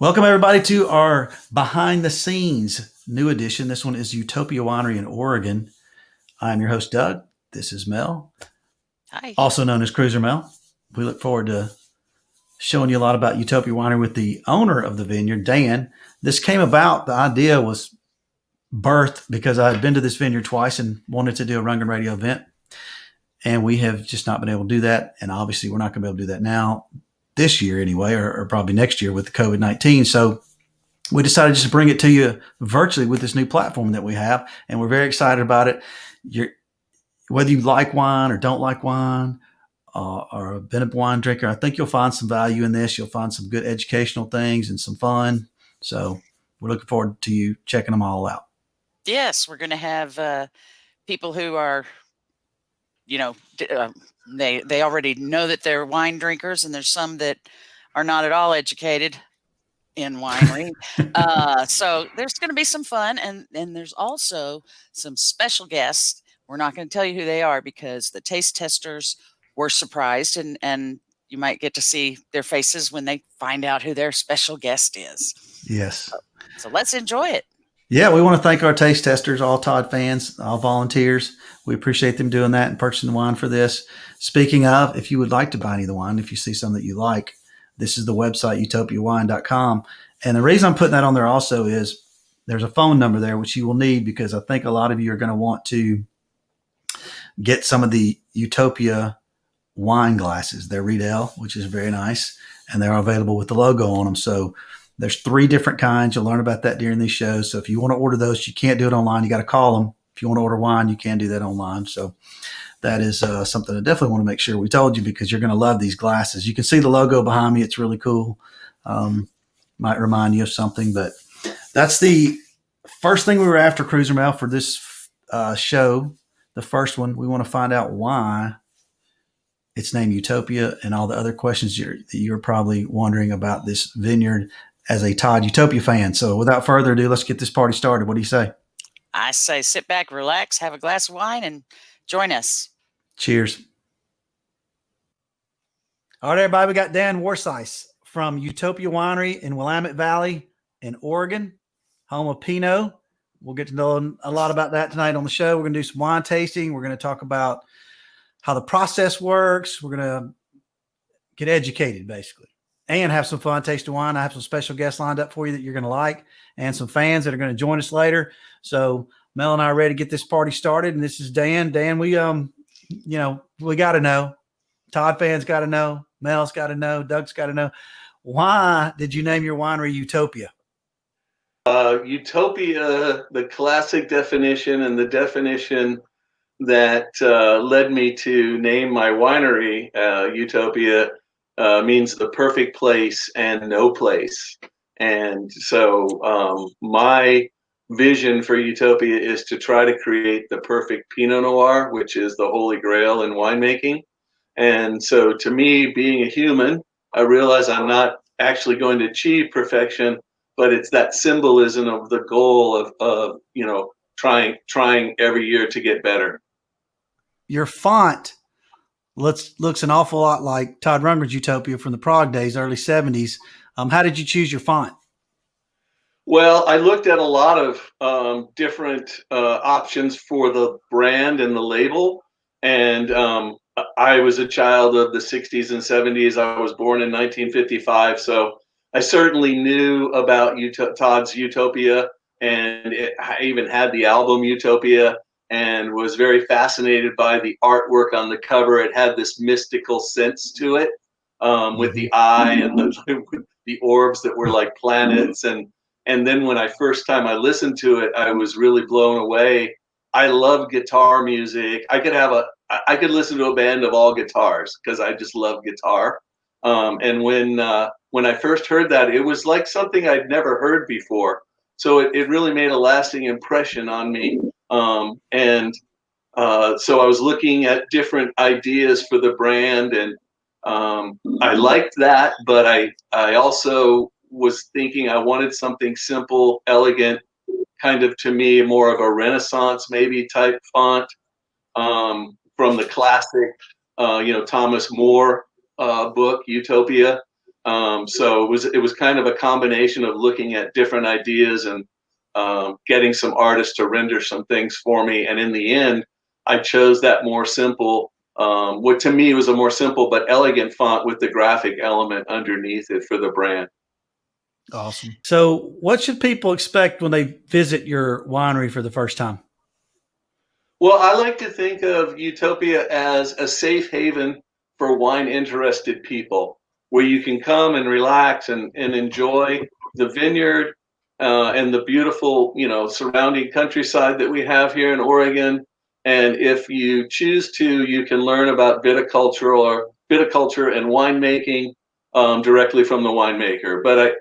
Welcome, everybody, to our behind the scenes new edition. This one is Utopia Winery in Oregon. I'm your host, Doug. This is Mel, Hi. also known as Cruiser Mel. We look forward to showing you a lot about Utopia Winery with the owner of the vineyard, Dan. This came about, the idea was birthed because I had been to this vineyard twice and wanted to do a Rundgren Radio event. And we have just not been able to do that. And obviously, we're not going to be able to do that now, this year anyway, or probably next year with the COVID-19. So we decided just to bring it to you virtually with this new platform that we have. And we're very excited about it. Whether you like wine or don't like wine, or have been a wine drinker, I think you'll find some value in this. You'll find some good educational things and some fun. So we're looking forward to you checking them all out. Yes, we're going to have people who are, they already know that they're wine drinkers, and there's some that are not at all educated in winery. So there's going to be some fun, and there's also some special guests. We're not going to tell you who they are because the taste testers were surprised, and you might get to see their faces when they find out who their special guest is. Yes. So let's enjoy it. Yeah, we want to thank our taste testers, all Todd fans, all volunteers. We appreciate them doing that and purchasing the wine for this. Speaking of, if you would like to buy any of the wine, if you see some that you like, this is the website, utopiawine.com. And the reason I'm putting that on there also is there's a phone number there, which you will need because I think a lot of you are going to want to get some of the Utopia wine glasses. They're Riedel, which is very nice, and they're available with the logo on them. So there's 3 different kinds. You'll learn about that during these shows. So if you want to order those, you can't do it online. You got to call them. If you want to order wine, you can do that online. So that is something I definitely want to make sure we told you because you're going to love these glasses. You can see the logo behind me. It's really cool. Might remind you of something, but that's the first thing we were after, Cruiser Mel, for this show. The first one, we want to find out why it's named Utopia and all the other questions that you're probably wondering about this vineyard as a Todd Utopia fan. So without further ado, let's get this party started. What do you say? I say sit back, relax, have a glass of wine, and join us. Cheers. All right, everybody, we got Dan Warnshuis from Utopia Winery in Willamette Valley in Oregon, home of Pinot. We'll get to know a lot about that tonight on the show. We're going to do some wine tasting. We're going to talk about how the process works. We're going to get educated, basically, and have some fun tasting wine. I have some special guests lined up for you that you're going to like, and some fans that are going to join us later. So Mel and I are ready to get this party started. And this is Dan. Dan, we got to know. Todd fans got to know. Mel's got to know. Doug's got to know. Why did you name your winery Utopia? Utopia, the classic definition and the definition that led me to name my winery Utopia means the perfect place and no place. And so my vision for Utopia is to try to create the perfect Pinot Noir, which is the holy grail in winemaking. And so to me, being a human, I realize I'm not actually going to achieve perfection, but it's that symbolism of the goal of trying every year to get better. Your font looks an awful lot like Todd Rundgren's Utopia from the Prague days, early 70s. How did you choose your font? Well, I looked at a lot of different options for the brand and the label. And I was a child of the 60s and 70s. I was born in 1955. So I certainly knew about Todd's Utopia, and I even had the album Utopia and was very fascinated by the artwork on the cover. It had this mystical sense to it with the eye and the orbs that were like planets. And then when I first time I listened to it, I was really blown away. I love guitar music. I could listen to a band of all guitars because I just love guitar. And when I first heard that, it was like something I'd never heard before. So it really made a lasting impression on me. So I was looking at different ideas for the brand, and I liked that, but I also was thinking I wanted something simple, elegant, kind of, to me, more of a Renaissance maybe type font from the classic Thomas More book, Utopia. So it was kind of a combination of looking at different ideas and getting some artists to render some things for me. And in the end, I chose that more simple, what to me was a more simple but elegant font with the graphic element underneath it for the brand. Awesome. So what should people expect when they visit your winery for the first time? Well, I like to think of Utopia as a safe haven for wine interested people, where you can come and relax and enjoy the vineyard and the beautiful, surrounding countryside that we have here in Oregon. And if you choose to, you can learn about viticulture and winemaking directly from the winemaker. But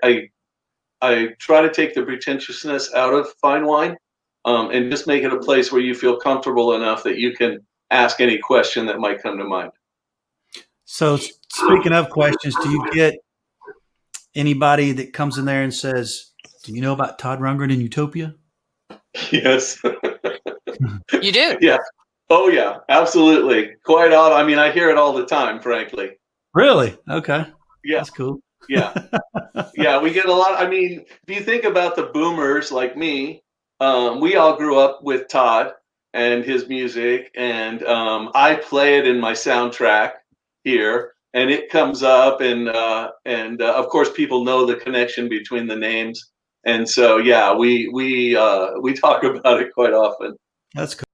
I try to take the pretentiousness out of fine wine and just make it a place where you feel comfortable enough that you can ask any question that might come to mind. So speaking of questions, do you get anybody that comes in there and says, do you know about Todd Rundgren and Utopia? Yes. You do? Yeah. Oh, yeah, absolutely. Quite often. I mean, I hear it all the time, frankly. Really? Okay. Yeah. That's cool. Yeah. Yeah, we get a lot. I mean, if you think about the boomers like me, we all grew up with Todd and his music, and I play it in my soundtrack here, and it comes up, and of course, people know the connection between the names, and so yeah, we talk about it quite often. That's cool.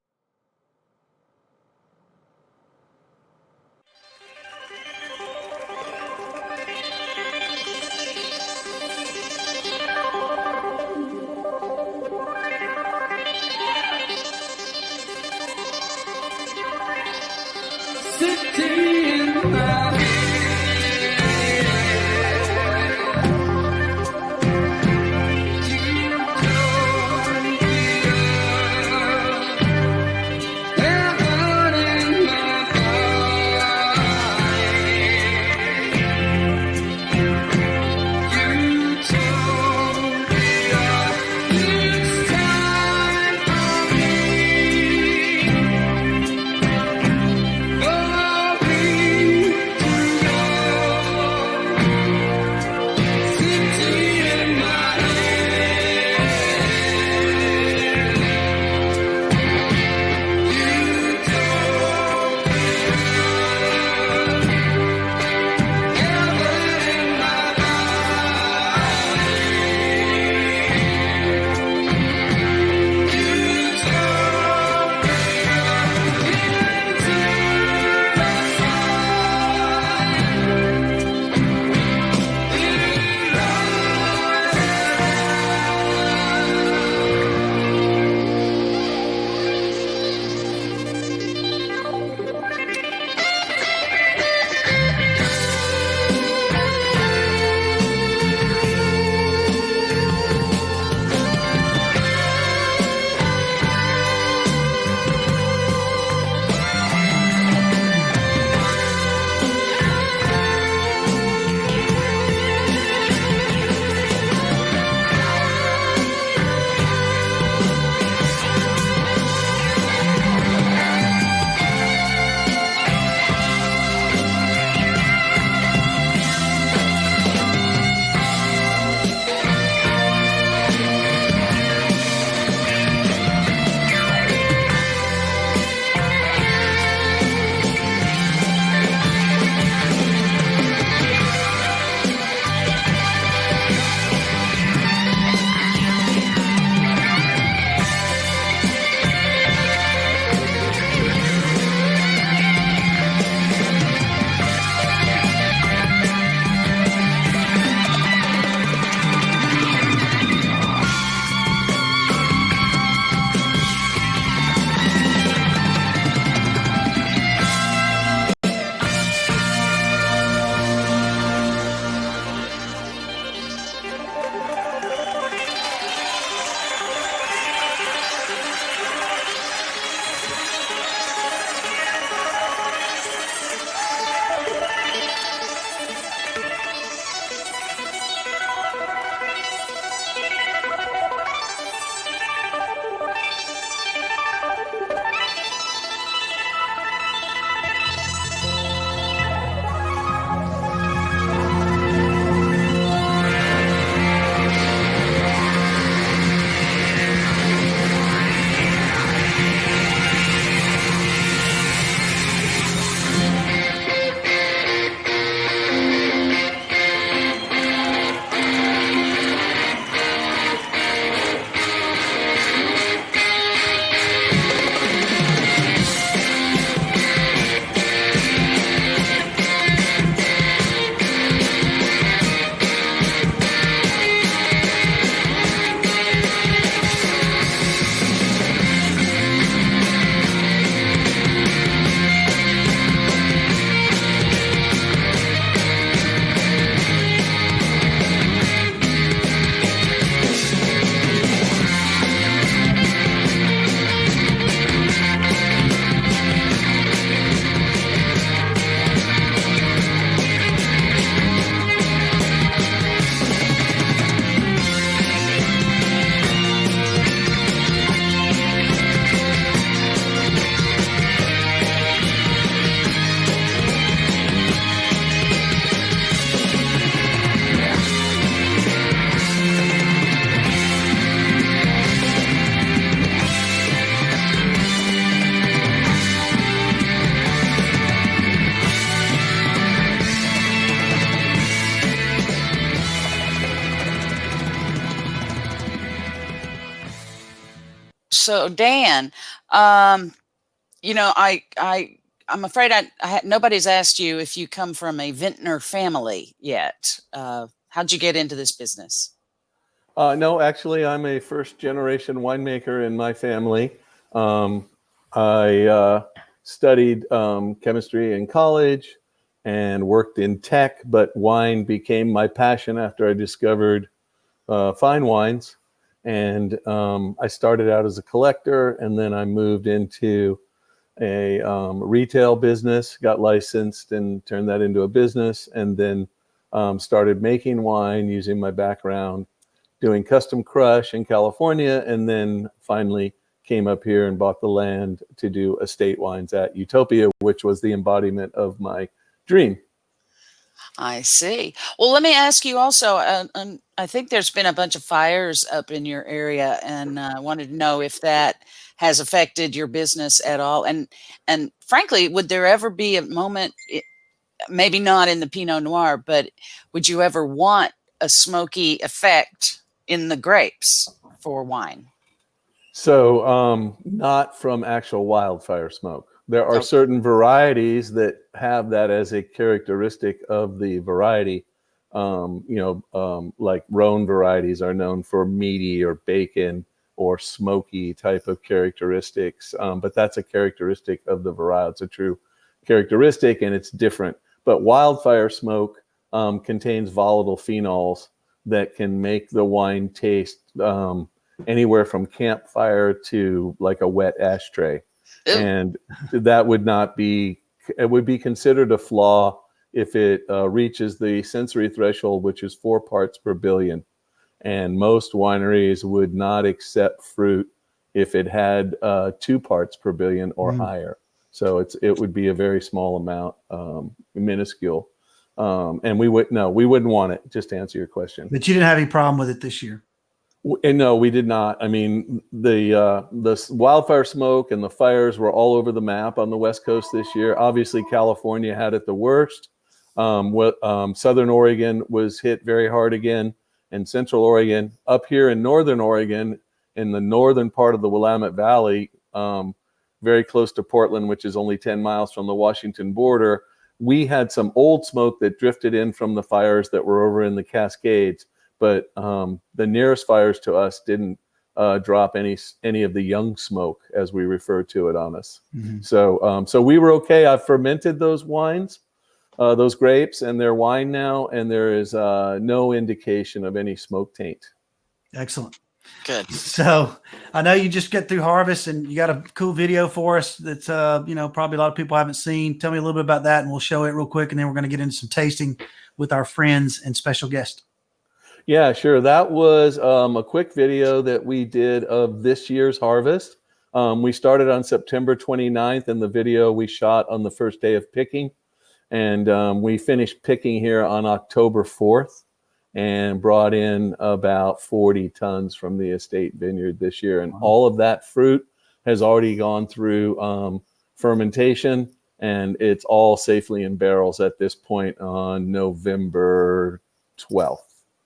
So Dan, you know, I'm afraid nobody's asked you if you come from a vintner family yet. How'd you get into this business? No, actually, I'm a first-generation winemaker in my family. I studied chemistry in college and worked in tech, but wine became my passion after I discovered fine wines. And I started out as a collector, and then I moved into a retail business, got licensed and turned that into a business, and then started making wine using my background, doing custom crush in California, and then finally came up here and bought the land to do estate wines at Utopia, which was the embodiment of my dream. I see. Well, let me ask you also, I think there's been a bunch of fires up in your area, and I wanted to know if that has affected your business at all. And frankly, would there ever be a moment, maybe not in the Pinot Noir, but would you ever want a smoky effect in the grapes for wine? So not from actual wildfire smoke. There are certain varieties that have that as a characteristic of the variety. Like Rhone varieties are known for meaty or bacon or smoky type of characteristics. But that's a characteristic of the variety. It's a true characteristic, and it's different. But wildfire smoke contains volatile phenols that can make the wine taste anywhere from campfire to like a wet ashtray. Ew. And that would not be, it would be considered a flaw if it reaches the sensory threshold, which is 4 parts per billion. And most wineries would not accept fruit if it had 2 parts per billion or higher. So it would be a very small amount, minuscule. And we wouldn't want it, just to answer your question. But you didn't have any problem with it this year? And no, we did not. I mean, the wildfire smoke and the fires were all over the map on the West Coast this year. Obviously, California had it the worst. Southern Oregon was hit very hard again, and Central Oregon. Up here in Northern Oregon, in the northern part of the Willamette Valley, very close to Portland, which is only 10 miles from the Washington border, we had some old smoke that drifted in from the fires that were over in the Cascades. But the nearest fires to us didn't drop any of the young smoke, as we refer to it, on us. Mm-hmm. So we were okay. I've fermented those wines, those grapes, and they're wine now, and there is no indication of any smoke taint. Excellent. Good. So I know you just get through harvest, and you got a cool video for us that's probably a lot of people haven't seen. Tell me a little bit about that, and we'll show it real quick, and then we're going to get into some tasting with our friends and special guest. Yeah, sure. That was a quick video that we did of this year's harvest. We started on September 29th, and the video we shot on the first day of picking. And we finished picking here on October 4th and brought in about 40 tons from the estate vineyard this year. And all of that fruit has already gone through fermentation, and it's all safely in barrels at this point on November 12th.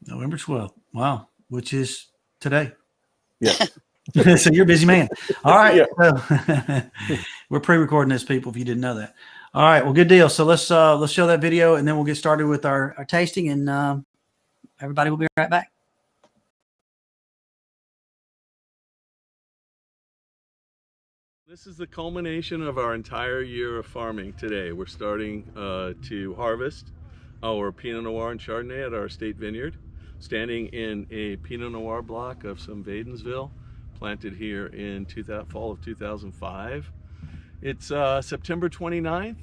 November 12th. Wow. Which is today. Yes. So you're a busy man. All right. Yeah. So we're pre-recording this, people, if you didn't know that. All right. Well, good deal. So let's show that video, and then we'll get started with our tasting, and everybody will be right back. This is the culmination of our entire year of farming today. We're starting to harvest our Pinot Noir and Chardonnay at our estate vineyard, standing in a Pinot Noir block of some Vadensville, planted here in fall of 2005. It's September 29th,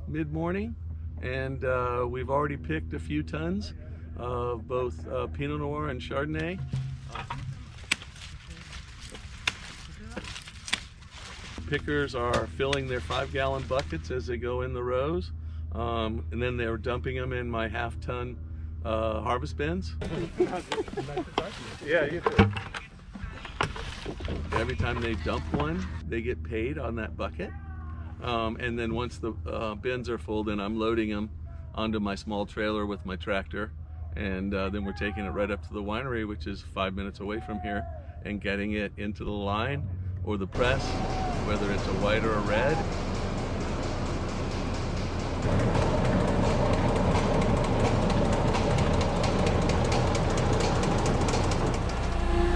mid-morning, and we've already picked a few tons of both Pinot Noir and Chardonnay. Pickers are filling their 5-gallon buckets as they go in the rows. And then they were dumping them in my half-ton harvest bins. Yeah, you too. Every time they dump one, they get paid on that bucket. And then once the bins are full, then I'm loading them onto my small trailer with my tractor. And then we're taking it right up to the winery, which is 5 minutes away from here, and getting it into the line or the press, whether it's a white or a red.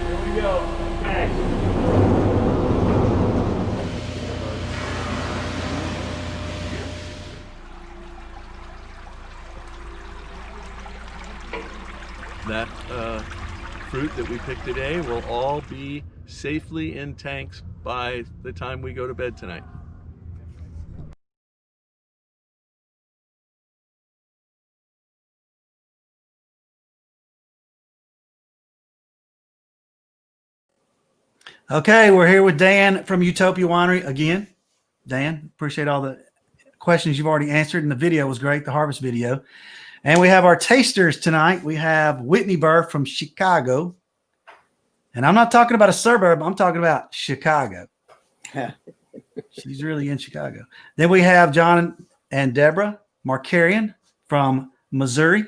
Here we go. Okay. That fruit that we picked today will all be safely in tanks by the time we go to bed tonight. Okay, we're here with Dan from Utopia Winery again. Dan, appreciate all the questions you've already answered, and the video was great, the harvest video. And we have our tasters tonight. We have Whitney Burr from Chicago. And I'm not talking about a suburb. I'm talking about Chicago. She's really in Chicago. Then we have John and Deborah Markarian from Missouri.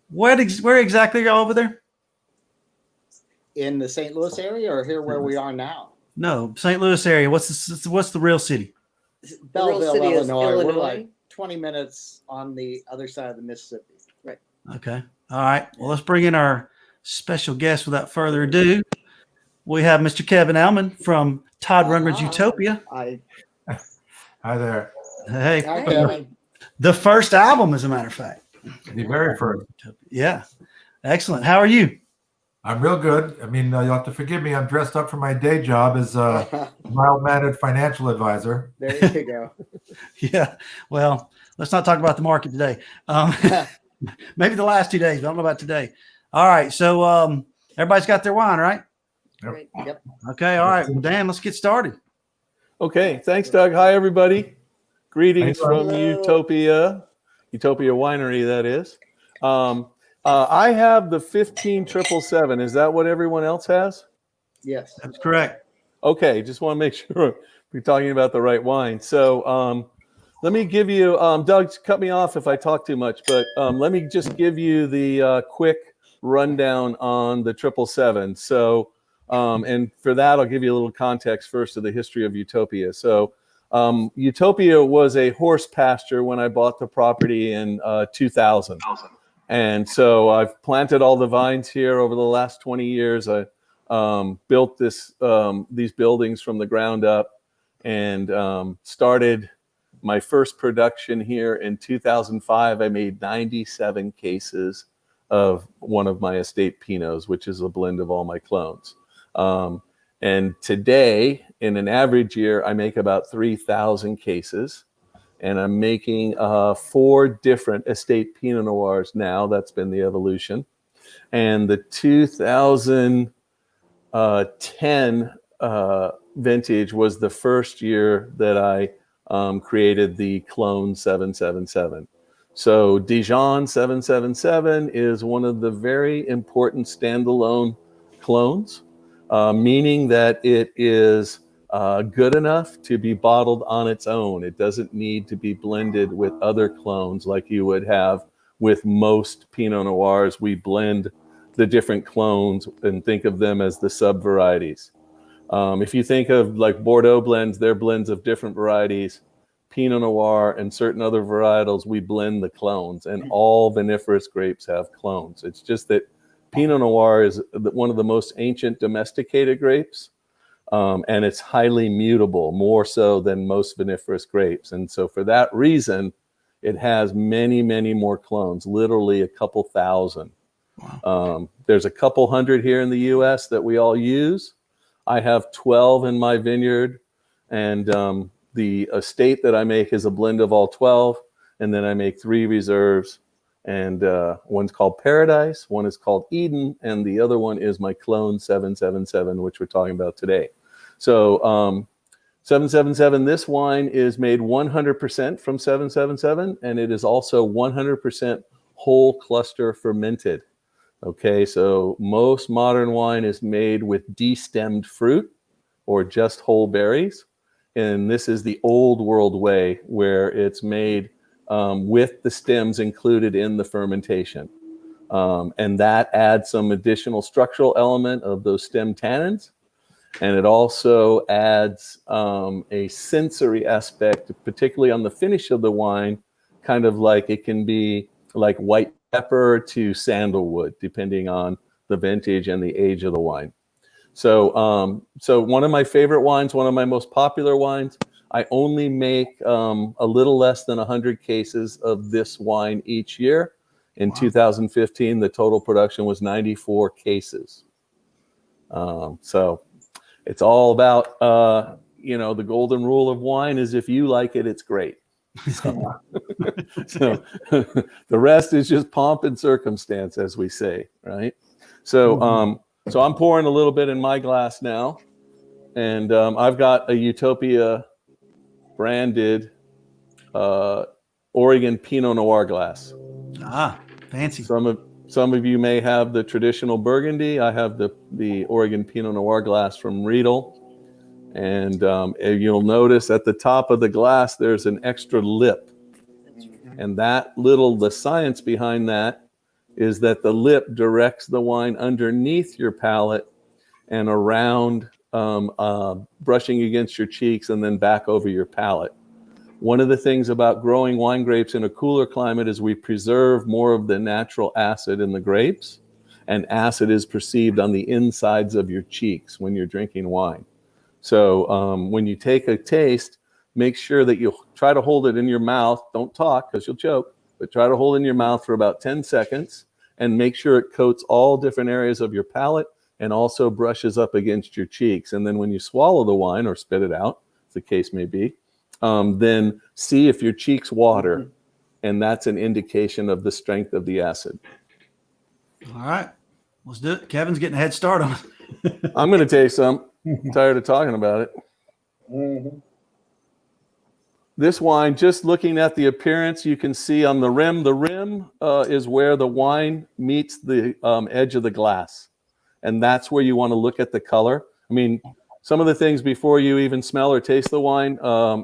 Where exactly are y'all over there? In the St. Louis area, or here where we are now? No, St. Louis area. What's the real city? Belleville, Illinois. We're like 20 minutes on the other side of the Mississippi. Right. Okay. All right. Well, let's bring in our special guest without further ado. We have Mr. Kevin Ellman from Todd Rundgren's Utopia. Hi there. Hey. Hi, Kevin. The first album, as a matter of fact. The very first. Yeah. Excellent. How are you? I'm real good. I mean, you'll have to forgive me. I'm dressed up for my day job as a mild-mannered financial advisor. There you go. Yeah. Well, let's not talk about the market today. Maybe the last 2 days. I don't know about today. All right. So everybody's got their wine, right? Yep. Okay. All right. Well, Dan, let's get started. Okay. Thanks, Doug. Hi, everybody. Greetings from Hello. Utopia Winery, that is. I have the 15777. Is that what everyone else has? Yes. That's correct. Okay, just want to make sure we're talking about the right wine. So let me give you, Doug, cut me off if I talk too much, but let me just give you the quick rundown on the 777. So, and for that, I'll give you a little context first of the history of Utopia. So Utopia was a horse pasture when I bought the property in 2000. And so I've planted all the vines here over the last 20 years. I built these buildings from the ground up and started my first production here in 2005. I made 97 cases of one of my estate Pinots, which is a blend of all my clones. And today, in an average year, I make about 3,000 cases. And I'm making 4 different estate Pinot Noirs now. That's been the evolution. And the 2010 vintage was the first year that I created the clone 777. So Dijon 777 is one of the very important standalone clones, meaning that it is good enough to be bottled on its own. It doesn't need to be blended with other clones like you would have with most Pinot Noirs. We blend the different clones and think of them as the sub varieties. If you think of like Bordeaux blends, they're blends of different varieties. Pinot Noir and certain other varietals, we blend the clones, and all viniferous grapes have clones. It's just that Pinot Noir is one of the most ancient domesticated grapes. And it's highly mutable, more so than most viniferous grapes. And so for that reason, it has many, many more clones, literally a couple thousand. Wow. There's a couple hundred here in the US that we all use. I have 12 in my vineyard, and the estate that I make is a blend of all 12. And then I make 3 reserves, and one's called Paradise, one is called Eden, and the other one is my clone 777, which we're talking about today. So 777, this wine is made 100% from 777, and it is also 100% whole cluster fermented. Okay, so most modern wine is made with destemmed fruit or just whole berries. And this is the old world way, where it's made with the stems included in the fermentation. And that adds some additional structural element of those stem tannins. And it also adds a sensory aspect, particularly on the finish of the wine, kind of like it can be like white pepper to sandalwood, depending on the vintage and the age of the wine. So, so one of my favorite wines, one of my most popular wines, I only make a little less than 100 cases of this wine each year. In 2015, the total production was 94 cases. So it's all about, the golden rule of wine is if you like it, it's great. So, so the rest is just pomp and circumstance, as we say, right? So, so I'm pouring a little bit in my glass now, and I've got a Utopia branded Oregon Pinot Noir glass. Ah, fancy. Some of you may have the traditional Burgundy. I have the Oregon Pinot Noir glass from Riedel. And you'll notice at the top of the glass, there's an extra lip. And the science behind that is that the lip directs the wine underneath your palate and around, brushing against your cheeks and then back over your palate. One of the things about growing wine grapes in a cooler climate is we preserve more of the natural acid in the grapes, and acid is perceived on the insides of your cheeks when you're drinking wine. So when you take a taste, make sure that you try to hold it in your mouth. Don't talk because you'll choke, but try to hold it in your mouth for about 10 seconds and make sure it coats all different areas of your palate and also brushes up against your cheeks. And then when you swallow the wine or spit it out, as the case may be, then see if your cheeks water, and that's an indication of the strength of the acid. All right, let's do it. Kevin's getting a head start on it. I'm going to taste some. I'm tired of talking about it. Mm-hmm. This wine, just looking at the appearance, you can see on the rim is where the wine meets the edge of the glass. And that's where you want to look at the color. I mean, some of the things before you even smell or taste the wine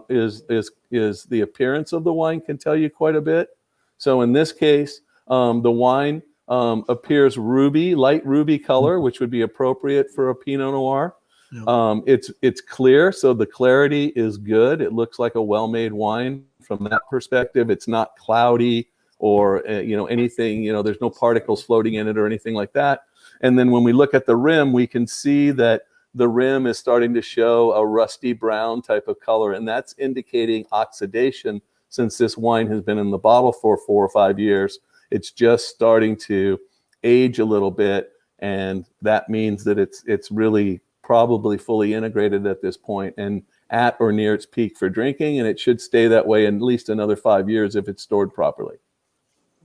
is the appearance of the wine can tell you quite a bit. So in this case, the wine appears ruby, light ruby color, which would be appropriate for a Pinot Noir. Yep. It's clear, so the clarity is good. It looks like a well-made wine from that perspective. It's not cloudy or anything. There's no particles floating in it or anything like that. And then when we look at the rim, we can see that the rim is starting to show a rusty brown type of color, and that's indicating oxidation. Since this wine has been in the bottle for 4 or 5 years, it's just starting to age a little bit, and that means that it's really probably fully integrated at this point and at or near its peak for drinking, and it should stay that way at least another 5 years if it's stored properly.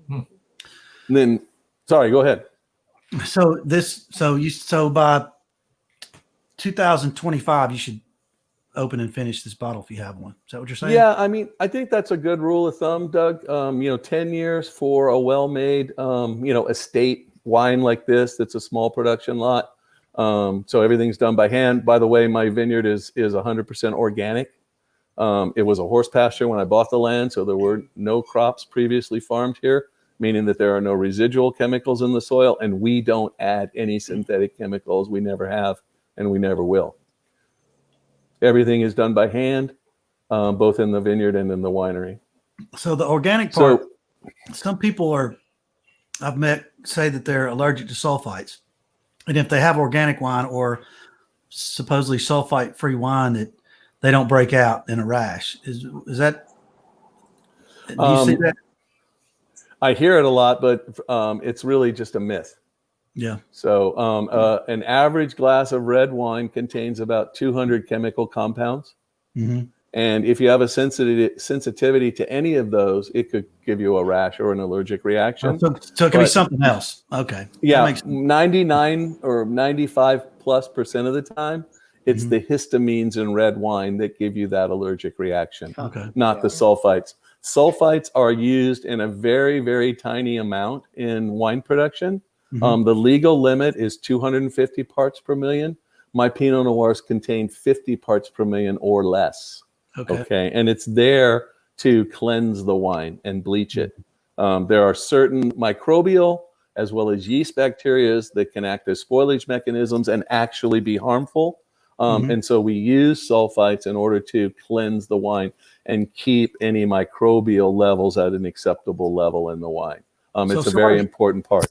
And then, sorry, go ahead. So by 2025, you should open and finish this bottle if you have one. Is that what you're saying? Yeah, I mean, I think that's a good rule of thumb, Doug. 10 years for a well-made, estate wine like this that's a small production lot. So everything's done by hand. By the way, my vineyard is 100% organic. It was a horse pasture when I bought the land, so there were no crops previously farmed here, meaning that there are no residual chemicals in the soil, and we don't add any synthetic chemicals. We never have, and we never will. Everything is done by hand, both in the vineyard and in the winery. So the organic part, some people I've met say that they're allergic to sulfites. And if they have organic wine or supposedly sulfite-free wine, that they don't break out in a rash. Is that? Do you see that? I hear it a lot, but it's really just a myth. Yeah. So an average glass of red wine contains about 200 chemical compounds. Mm-hmm. And if you have a sensitivity to any of those, it could give you a rash or an allergic reaction. So it could be something else. Okay. Yeah, 99 or 95+% of the time, it's the histamines in red wine that give you that allergic reaction, not the sulfites. Sulfites are used in a very, very tiny amount in wine production. Mm-hmm. The legal limit is 250 parts per million. My Pinot Noirs contain 50 parts per million or less. Okay. And it's there to cleanse the wine and bleach it. There are certain microbial as well as yeast bacteria that can act as spoilage mechanisms and actually be harmful. And so we use sulfites in order to cleanse the wine and keep any microbial levels at an acceptable level in the wine. It's a very important part.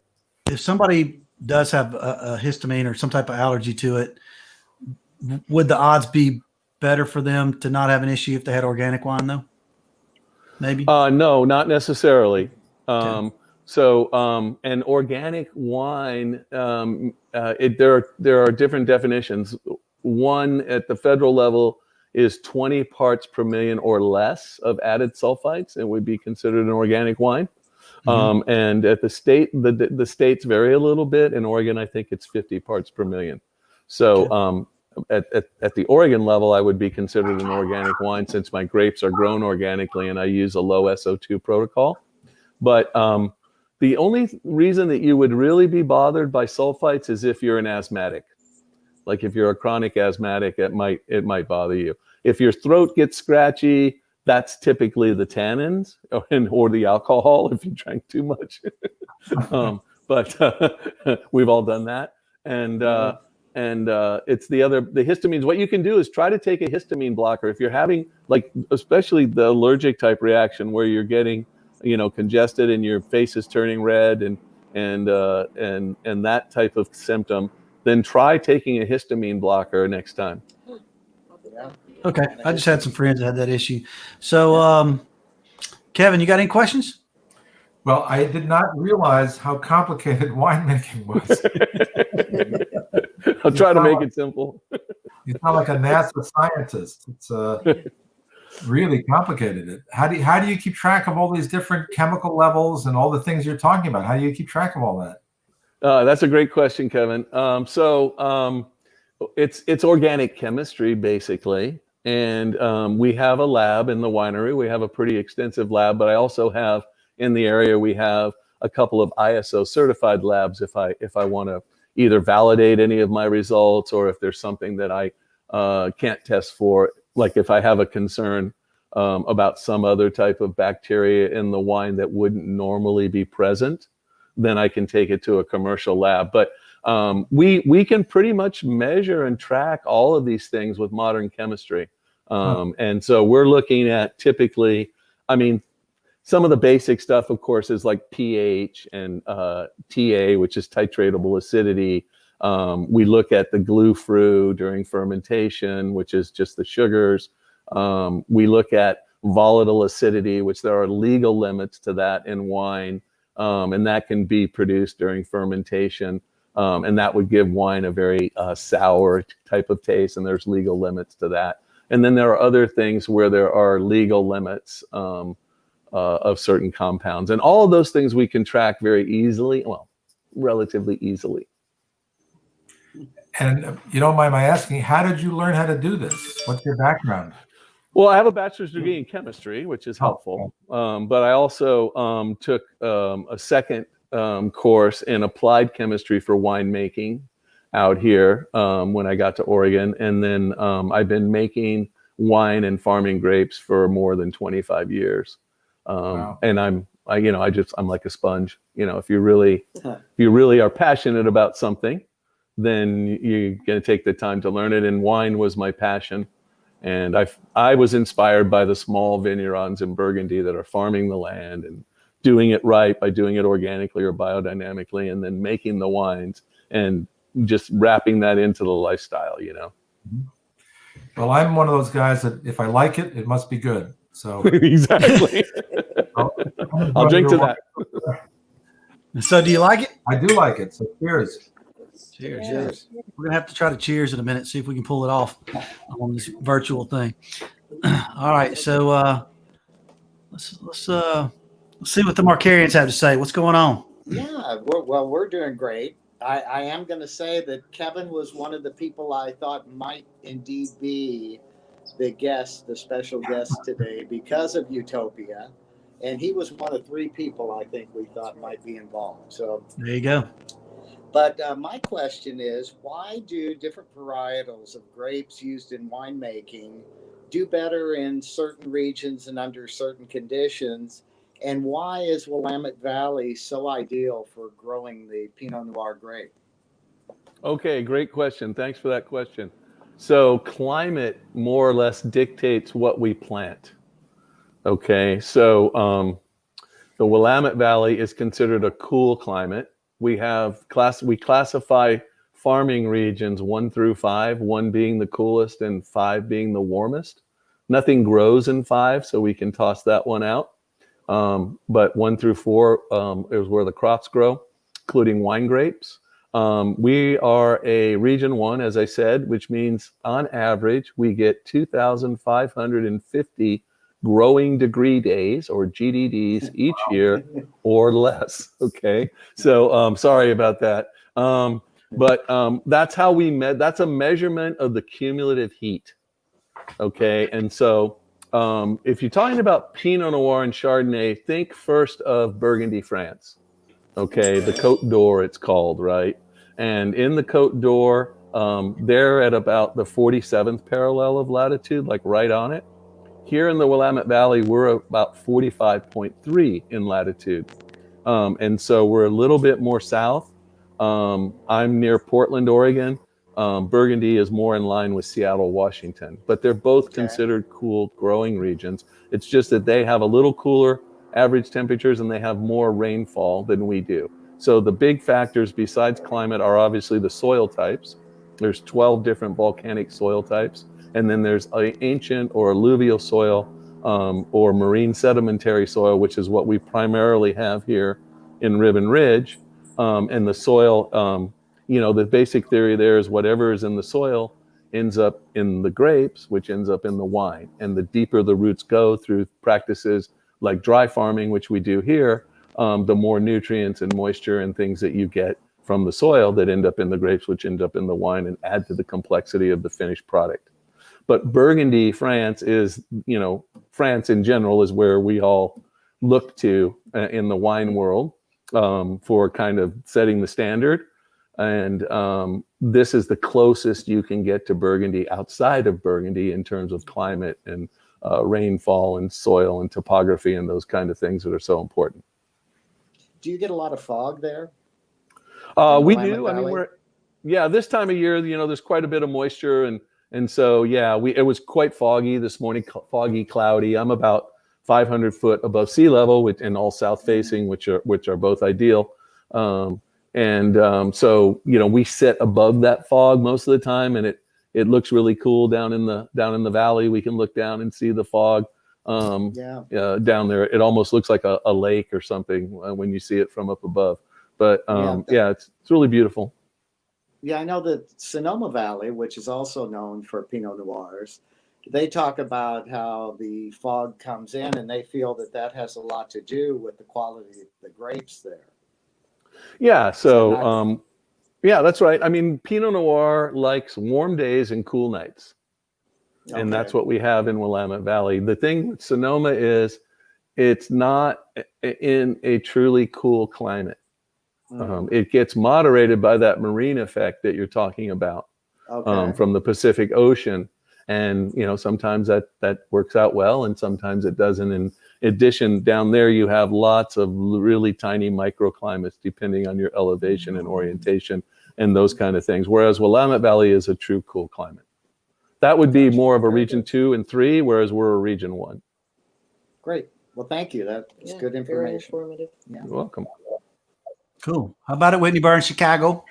If somebody does have a histamine or some type of allergy to it, would the odds be better for them to not have an issue if they had organic wine, though? Maybe? No, not necessarily. Okay. An organic wine, there are different definitions. One at the federal level is 20 parts per million or less of added sulfites and would be considered an organic wine. And at the state, the states vary a little bit. In Oregon, I think it's 50 parts per million. So at the Oregon level, I would be considered an organic wine since my grapes are grown organically and I use a low SO2 protocol. But the only reason that you would really be bothered by sulfites is if you're an asthmatic. Like if you're a chronic asthmatic, it might bother you. If your throat gets scratchy, that's typically the tannins or the alcohol if you drank too much. But we've all done that. And it's the histamines. What you can do is try to take a histamine blocker if you're having, like, especially the allergic type reaction where you're getting, congested and your face is turning red and that type of symptom. Then try taking a histamine blocker next time. Okay. I just had some friends that had that issue. So, Kevin, you got any questions? Well, I did not realize how complicated winemaking was. I'll try to make it simple. You sound like a NASA scientist. It's really complicated. How do you keep track of all these different chemical levels and all the things you're talking about? How do you keep track of all that? That's a great question, Kevin. It's organic chemistry, basically. And we have a lab in the winery. We have a pretty extensive lab, but I also have in the area, we have a couple of ISO certified labs if I want to either validate any of my results or if there's something that I can't test for, like if I have a concern about some other type of bacteria in the wine that wouldn't normally be present, then I can take it to a commercial lab. But we can pretty much measure and track all of these things with modern chemistry. And so we're looking at typically, some of the basic stuff, of course, is like pH and TA, which is titratable acidity. We look at the glue-frou during fermentation, which is just the sugars. We look at volatile acidity, which there are legal limits to that in wine. And that can be produced during fermentation. And that would give wine a very sour type of taste, and there's legal limits to that. And then there are other things where there are legal limits of certain compounds. And all of those things we can track very easily, well, relatively easily. And you don't mind my asking, how did you learn how to do this? What's your background? Well, I have a bachelor's degree in chemistry, which is helpful. But I also took a second course in applied chemistry for winemaking out here when I got to Oregon. And then I've been making wine and farming grapes for more than 25 years. Wow. And I'm like a sponge. If you really are passionate about something, then you're going to take the time to learn it. And wine was my passion. And I was inspired by the small vignerons in Burgundy that are farming the land and doing it right by doing it organically or biodynamically, and then making the wines and just wrapping that into the lifestyle, Well, I'm one of those guys that if I like it, it must be good. So exactly. I'll drink to that. So do you like it? I do like it. So cheers. Cheers. Cheers. We're gonna have to try to cheers in a minute, see if we can pull it off on this virtual thing. All right, so let's see what the Markarians have to say. What's going on? Yeah, we're doing great. I am going to say that Kevin was one of the people I thought might indeed be the special guest today because of Utopia. And he was one of 3 people I think we thought might be involved. So there you go. But my question is, why do different varietals of grapes used in winemaking do better in certain regions and under certain conditions? And why is Willamette Valley so ideal for growing the Pinot Noir grape? Okay, great question. Thanks for that question. So climate more or less dictates what we plant. Okay, so the Willamette Valley is considered a cool climate. We classify farming regions 1 through 5, 1 being the coolest and 5 being the warmest. Nothing grows in 5, so we can toss that one out. But 1 through 4 is where the crops grow, including wine grapes. We are a region 1, as I said, which means on average we get 2,550 growing degree days, or GDDs, each year or less. Okay, so sorry about that. But that's how we that's a measurement of the cumulative heat. Okay, and so if you're talking about Pinot Noir and Chardonnay, think first of Burgundy, France. Okay, the Côte d'Or it's called, right? And in the Côte d'Or, they're at about the 47th parallel of latitude, like right on it. Here in the Willamette Valley, we're about 45.3 in latitude. And so we're a little bit more south. I'm near Portland, Oregon. Burgundy is more in line with Seattle, Washington. But they're both considered cool growing regions. It's just that they have a little cooler average temperatures and they have more rainfall than we do. So the big factors besides climate are obviously the soil types. There's 12 different volcanic soil types. And then there's ancient or alluvial soil or marine sedimentary soil, which is what we primarily have here in Ribbon Ridge. And the soil, the basic theory there is whatever is in the soil ends up in the grapes, which ends up in the wine. And the deeper the roots go through practices like dry farming, which we do here, the more nutrients and moisture and things that you get from the soil that end up in the grapes, which end up in the wine and add to the complexity of the finished product. But Burgundy, France is, France in general is where we all look to in the wine world for kind of setting the standard. And this is the closest you can get to Burgundy outside of Burgundy in terms of climate and rainfall and soil and topography and those kind of things that are so important. Do you get a lot of fog there? We do. I mean, this time of year, there's quite a bit of moisture and so, it was quite foggy this morning, foggy, cloudy. I'm about 500 foot above sea level and all south facing, which are both ideal. So, we sit above that fog most of the time, and it looks really cool down in the valley. We can look down and see the fog down there. It almost looks like a lake or something when you see it from up above. But it's really beautiful. Yeah, I know that Sonoma Valley, which is also known for Pinot Noirs, they talk about how the fog comes in and they feel that has a lot to do with the quality of the grapes there. Yeah, so that's right. I mean, Pinot Noir likes warm days and cool nights. Okay. And that's what we have in Willamette Valley. The thing with Sonoma is it's not in a truly cool climate. It gets moderated by that marine effect that you're talking about from the Pacific Ocean. And, sometimes that works out well and sometimes it doesn't. In addition, down there, you have lots of really tiny microclimates depending on your elevation and orientation and those kind of things. Whereas Willamette Valley is a true cool climate. That would be more of a region 2 and 3, whereas we're a region 1. Great. Well, thank you. That's good information. Very informative. Yeah. You're welcome. Cool. How about it, Whitney Burns, Chicago?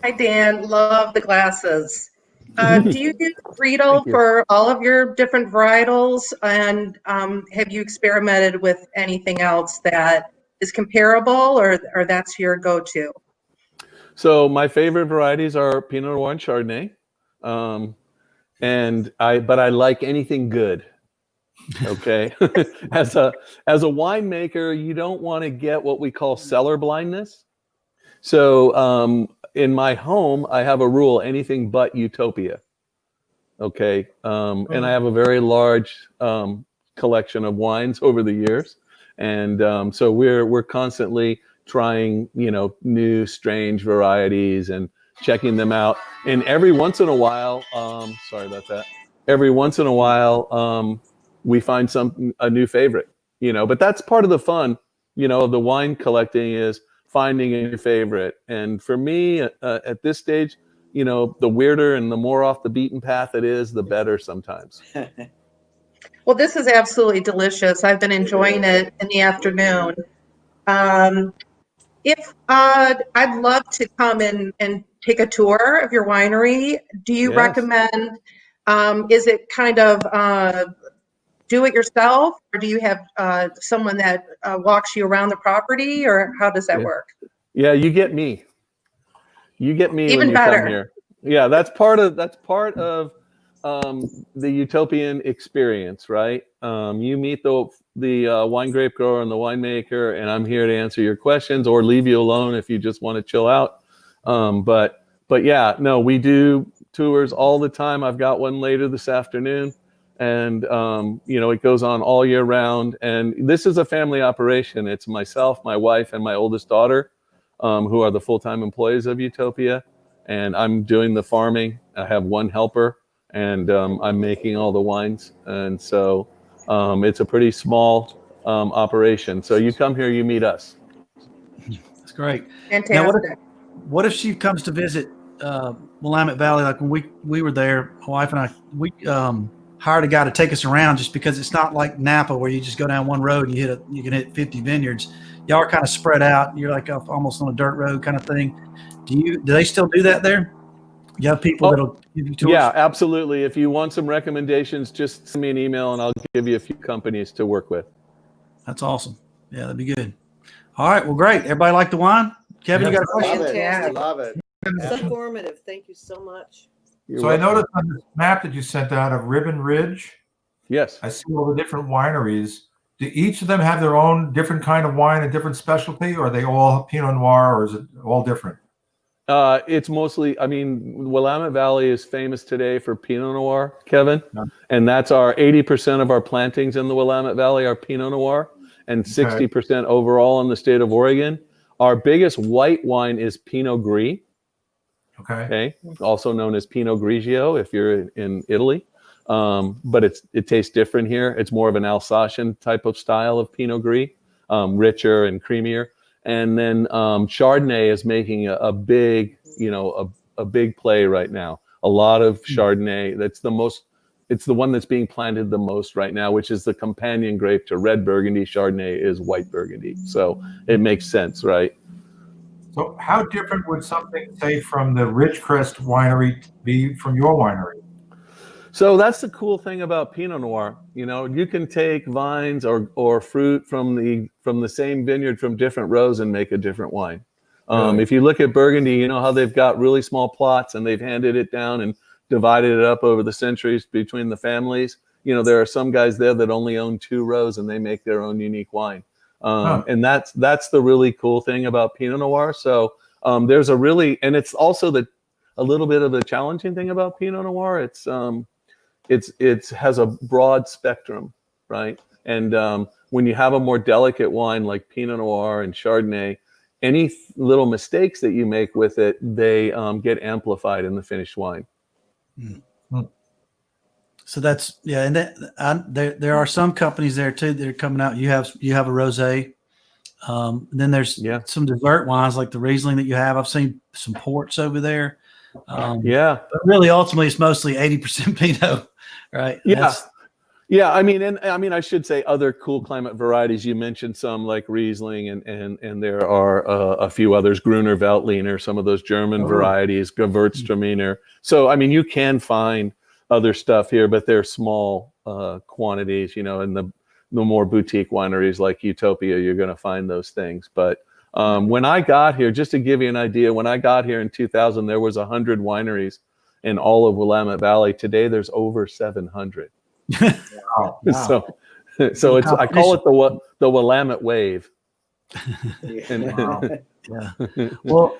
Hi, Dan. Love the glasses. Do you use Riedel for all of your different varietals? And have you experimented with anything else that is comparable or that's your go-to? So my favorite varieties are Pinot Noir and Chardonnay. But I like anything good. Okay. As a winemaker, you don't want to get what we call cellar blindness. So in my home, I have a rule: anything but Utopia. Okay. And I have a very large collection of wines over the years. And so we're constantly trying, new strange varieties and checking them out. And every once in a while, sorry about that. Every once in a while, we find a new favorite, but that's part of the fun, of the wine collecting is finding a new favorite. And for me, at this stage, the weirder and the more off the beaten path it is, the better sometimes. Well, this is absolutely delicious. I've been enjoying it in the afternoon. If I'd love to come in and take a tour of your winery, do you Yes. recommend, is it kind of do it yourself, or do you have someone that walks you around the property, or how does that work? Yeah, you get me. You get me Even when you better. come here. Yeah, that's part of the utopian experience, right? You meet the wine grape grower and the winemaker, and I'm here to answer your questions or leave you alone if you just want to chill out. But yeah, no, we do tours all the time. I've got one later this afternoon, and it goes on all year round. And this is a family operation. It's myself, my wife, and my oldest daughter, who are the full-time employees of Utopia. And I'm doing the farming. I have one helper, and I'm making all the wines. And so it's a pretty small operation. So you come here, you meet us. That's great. Fantastic. Now, what if she comes to visit Willamette Valley? Like when we were there, my wife and I, we hired a guy to take us around, just because it's not like Napa where you just go down one road and you can hit 50 vineyards. Y'all are kind of spread out. You're like almost on a dirt road kind of thing. Do they still do that there? You have people that'll give you tours? Yeah, absolutely. If you want some recommendations, just send me an email and I'll give you a few companies to work with. That's awesome. Yeah, that'd be good. All right. Well, great. Everybody like the wine? Kevin, you got a question? Love it. Fantastic. Love it. So informative. Thank you so much. So I noticed on this map that you sent out of Ribbon Ridge, Yes. I see all the different wineries. Do each of them have their own different kind of wine and different specialty, or are they all Pinot Noir, or is it all different? It's mostly, Willamette Valley is famous today for Pinot Noir, Kevin. Yeah. And that's 80% of our plantings in the Willamette Valley are Pinot Noir, and 60% overall in the state of Oregon. Our biggest white wine is Pinot Gris. Okay. Also known as Pinot Grigio if you're in Italy. But it tastes different here. It's more of an Alsatian type of style of Pinot Gris, richer and creamier. And then Chardonnay is making a big, a big play right now. A lot of Chardonnay. It's the one that's being planted the most right now, which is the companion grape to red Burgundy. Chardonnay is white Burgundy. So it makes sense, right? So how different would something, say, from the Ridgecrest winery be from your winery? So that's the cool thing about Pinot Noir. You can take vines or fruit from the same vineyard from different rows and make a different wine. If you look at Burgundy, you know how they've got really small plots and they've handed it down and divided it up over the centuries between the families. There are some guys there that only own 2 rows and they make their own unique wine. And that's the really cool thing about Pinot Noir. So there's and it's also a little bit of a challenging thing about Pinot Noir. It has a broad spectrum, right? And when you have a more delicate wine like Pinot Noir and Chardonnay, any little mistakes that you make with it, they get amplified in the finished wine. So that's, and there are some companies there too that are coming out. You have a rosé. Then there's some dessert wines like the Riesling that you have. I've seen some ports over there. But really, ultimately, it's mostly 80% Pinot, right? I should say other cool climate varieties. You mentioned some like Riesling, and there are a few others, Gruner Veltliner, some of those German varieties, Gewürztraminer. So you can find other stuff here, but they're small quantities. In the more boutique wineries like Utopia, you're going to find those things. But when I got here, just to give you an idea, when I got here in 2000, there was 100 wineries in all of Willamette Valley. Today, there's over 700. Wow. Wow. So it's, I call it the Willamette wave. Well,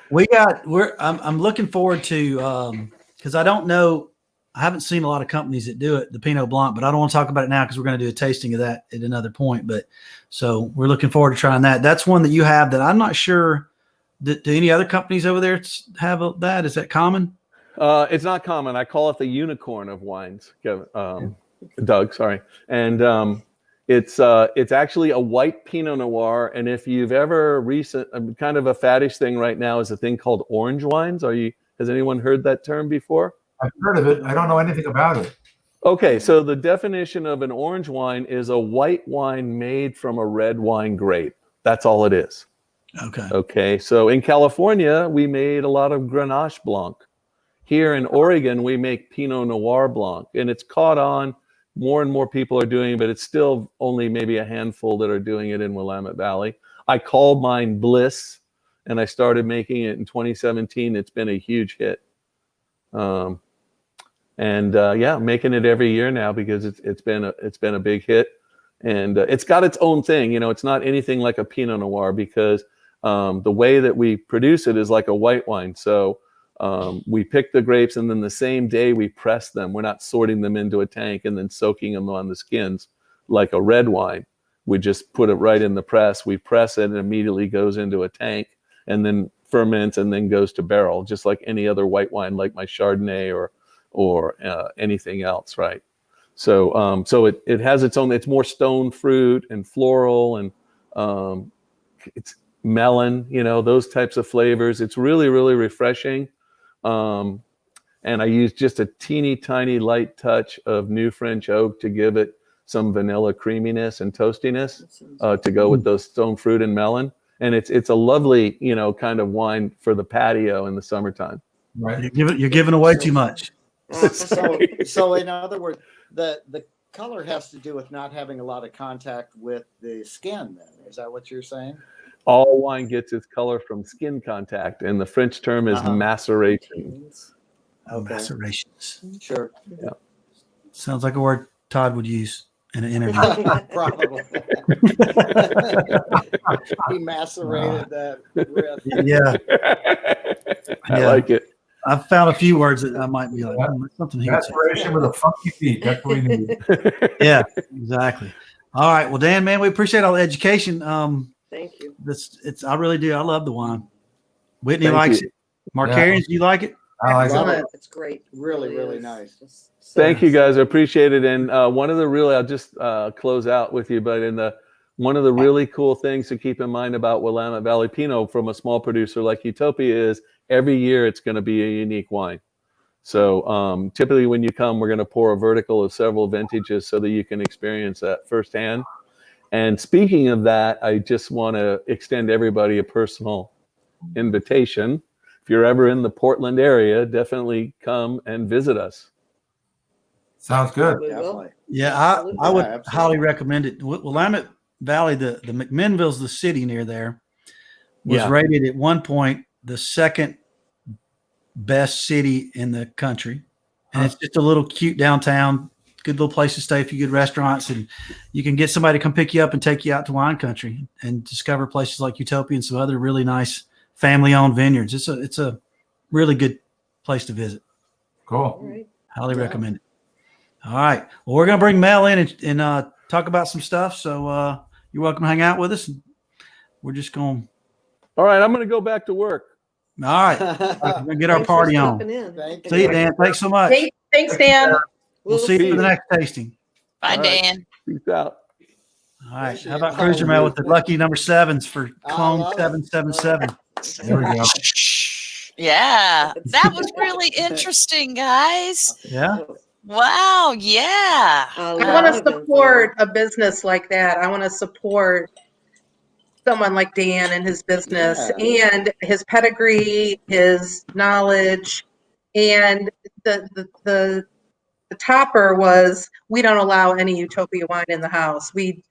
I'm looking forward to, because I don't know, I haven't seen a lot of companies that do it, the Pinot Blanc, but I don't want to talk about it now because we're going to do a tasting of that at another point. But so we're looking forward to trying that. That's one that you have that I'm not sure. Do any other companies over there have that? Is that common? It's not common. I call it the unicorn of wines, Doug. Sorry. And it's actually a white Pinot Noir. And if you've ever kind of a faddish thing right now is a thing called orange wines. Has anyone heard that term before? I've heard of it. I don't know anything about it. Okay, so the definition of an orange wine is a white wine made from a red wine grape. That's all it is. Okay. Okay, so in California, we made a lot of Grenache Blanc. Here in Oregon, we make Pinot Noir Blanc, and it's caught on. More and more people are doing it, but it's still only maybe a handful that are doing it in Willamette Valley. I called mine Bliss, and I started making it in 2017. It's been a huge hit. Yeah, making it every year now because it's been a big hit, and it's got its own thing. You know, it's not anything like a Pinot Noir because the way that we produce it is like a white wine. So we pick the grapes, and then the same day we press them. We're not sorting them into a tank and then soaking them on the skins like a red wine. We just put it right in the press. We press it and it immediately goes into a tank and then ferments and then goes to barrel, just like any other white wine, like my Chardonnay or anything else, right? So it has its own. It's more stone fruit and floral and it's melon, you know, those types of flavors. It's really, really refreshing. And I use just a teeny tiny light touch of new French oak to give it some vanilla creaminess and toastiness to go with those stone fruit and melon. And it's a lovely, you know, kind of wine for the patio in the summertime. Right. You're giving away too much. So in other words, the color has to do with not having a lot of contact with the skin. Then is that what you're saying? All wine gets its color from skin contact, and the French term is maceration. Okay. Macerations. Sure. Yeah. Sounds like a word Todd would use in an interview. Probably. He macerated that riff. Yeah. I like it. I've found a few words that I might be like something he would say. Macerations with a funky beat. That's what we need. Yeah, exactly. All right. Well, Dan, man, we appreciate all the education. Thank you. I really do. I love the wine. Whitney Thank likes you. it. Marcarians, do you like it? I like Love it. it. It's great. Really, really is. nice. Just so Thank you nice. guys. I appreciate it. And one of the really, I'll just close out with you, but one of the really cool things to keep in mind about Willamette Valley Pinot from a small producer like Utopia is every year it's going to be a unique wine. So typically when you come, we're going to pour a vertical of several vintages so that you can experience that firsthand. And speaking of that, I just want to extend everybody a personal invitation. If you're ever in the Portland area, definitely come and visit us. Sounds good. We will. Definitely. Yeah, Absolutely. I would Yeah, absolutely. highly recommend it. Willamette Valley, the McMinnville's the city near there, was Yeah. rated at one point the second best city in the country. And it's just a little cute downtown, good little place to stay, a few good restaurants, and you can get somebody to come pick you up and take you out to wine country and discover places like Utopia and some other really nice family-owned vineyards. It's a really good place to visit. All Cool. right. Highly recommend it. All right. Well, we're going to bring Mel in and talk about some stuff. So you're welcome to hang out with us. We're just going. All right, I'm going to go back to work. All right. We're going to get our Thanks for party stopping on. in. Thank See you, Dan. Thanks so much. Thanks, Dan. We'll see you for the next tasting. Bye, All right. Dan. Peace out. All right. How about Cruiser Mel with the lucky number 7s for I Clone love it. 777? There we go. Yeah, that was really interesting, guys. Yeah. Wow. Yeah. I want to support a business like that. I want to support someone like Dan and his business and his pedigree, his knowledge, and the topper was we don't allow any Utopia wine in the house. We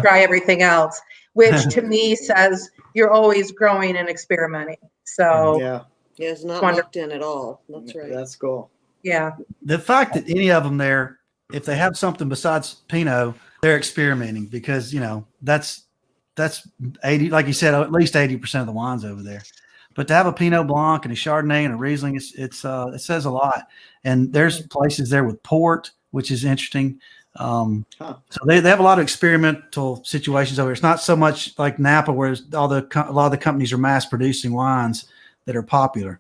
try everything else, which to me says you're always growing and experimenting. So Yeah, Yeah, it's not Wonderful. locked in at all. That's right. that's cool. yeah, The fact that any of them there, if they have something besides Pinot, they're experimenting because, you know, that's 80, like you said, at least 80% of the wines over there. But to have a Pinot Blanc and a Chardonnay and a Riesling, it says a lot. And there's places there with port, which is interesting. So they have a lot of experimental situations over here. It's not so much like Napa, where a lot of the companies are mass producing wines that are popular.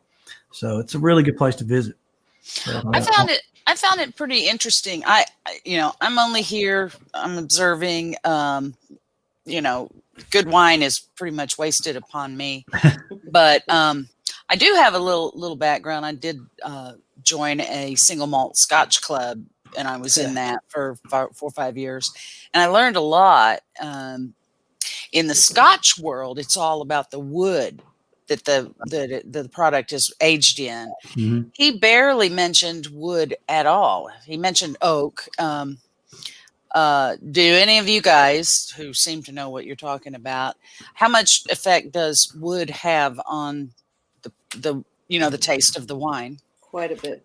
So it's a really good place to visit. So, I found it pretty interesting. I'm only here. I'm observing. Good wine is pretty much wasted upon me, but I do have a little background. I did join a single malt Scotch club, and I was in that for 4 or 5 years, and I learned a lot. In the Scotch world, it's all about the wood that the product is aged in. Mm-hmm. He barely mentioned wood at all. He mentioned oak. Do any of you guys who seem to know what you're talking about, how much effect does wood have on the taste of the wine? Quite a bit.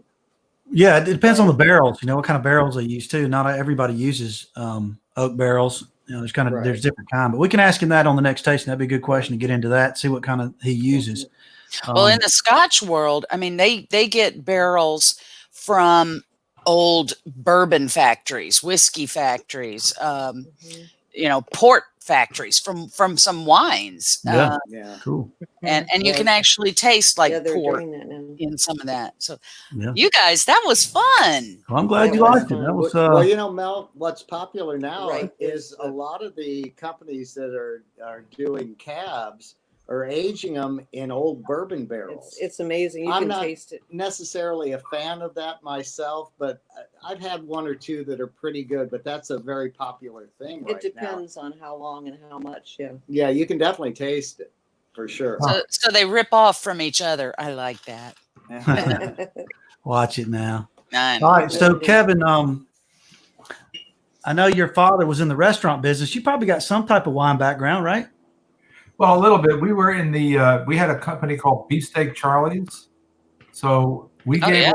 Yeah, it depends on the barrels. What kind of barrels they use too. Not everybody uses oak barrels. There's different kind, but we can ask him that on the next tasting. That'd be a good question to get into that. See what kind of he uses. Well, in the Scotch world, I mean, they get barrels from old bourbon factories, whiskey factories, port factories from some wines. Yeah, cool. And you can actually taste port in some of that. So you guys, that was fun. Well, I'm glad you liked it. That was well, Mel, what's popular now is a lot of the companies that are doing cabs are aging them in old bourbon barrels. It's amazing. You I'm can not taste it. necessarily a fan of that myself, but I've had 1 or 2 that are pretty good, but that's a very popular thing It depends on how long and how much. Yeah, you can definitely taste it for sure. So they rip off from each other. I like that. Watch it now. All right, so Kevin, I know your father was in the restaurant business. You probably got some type of wine background, right? Well, a little bit. We were in we had a company called Beefsteak Charlie's. So we gave,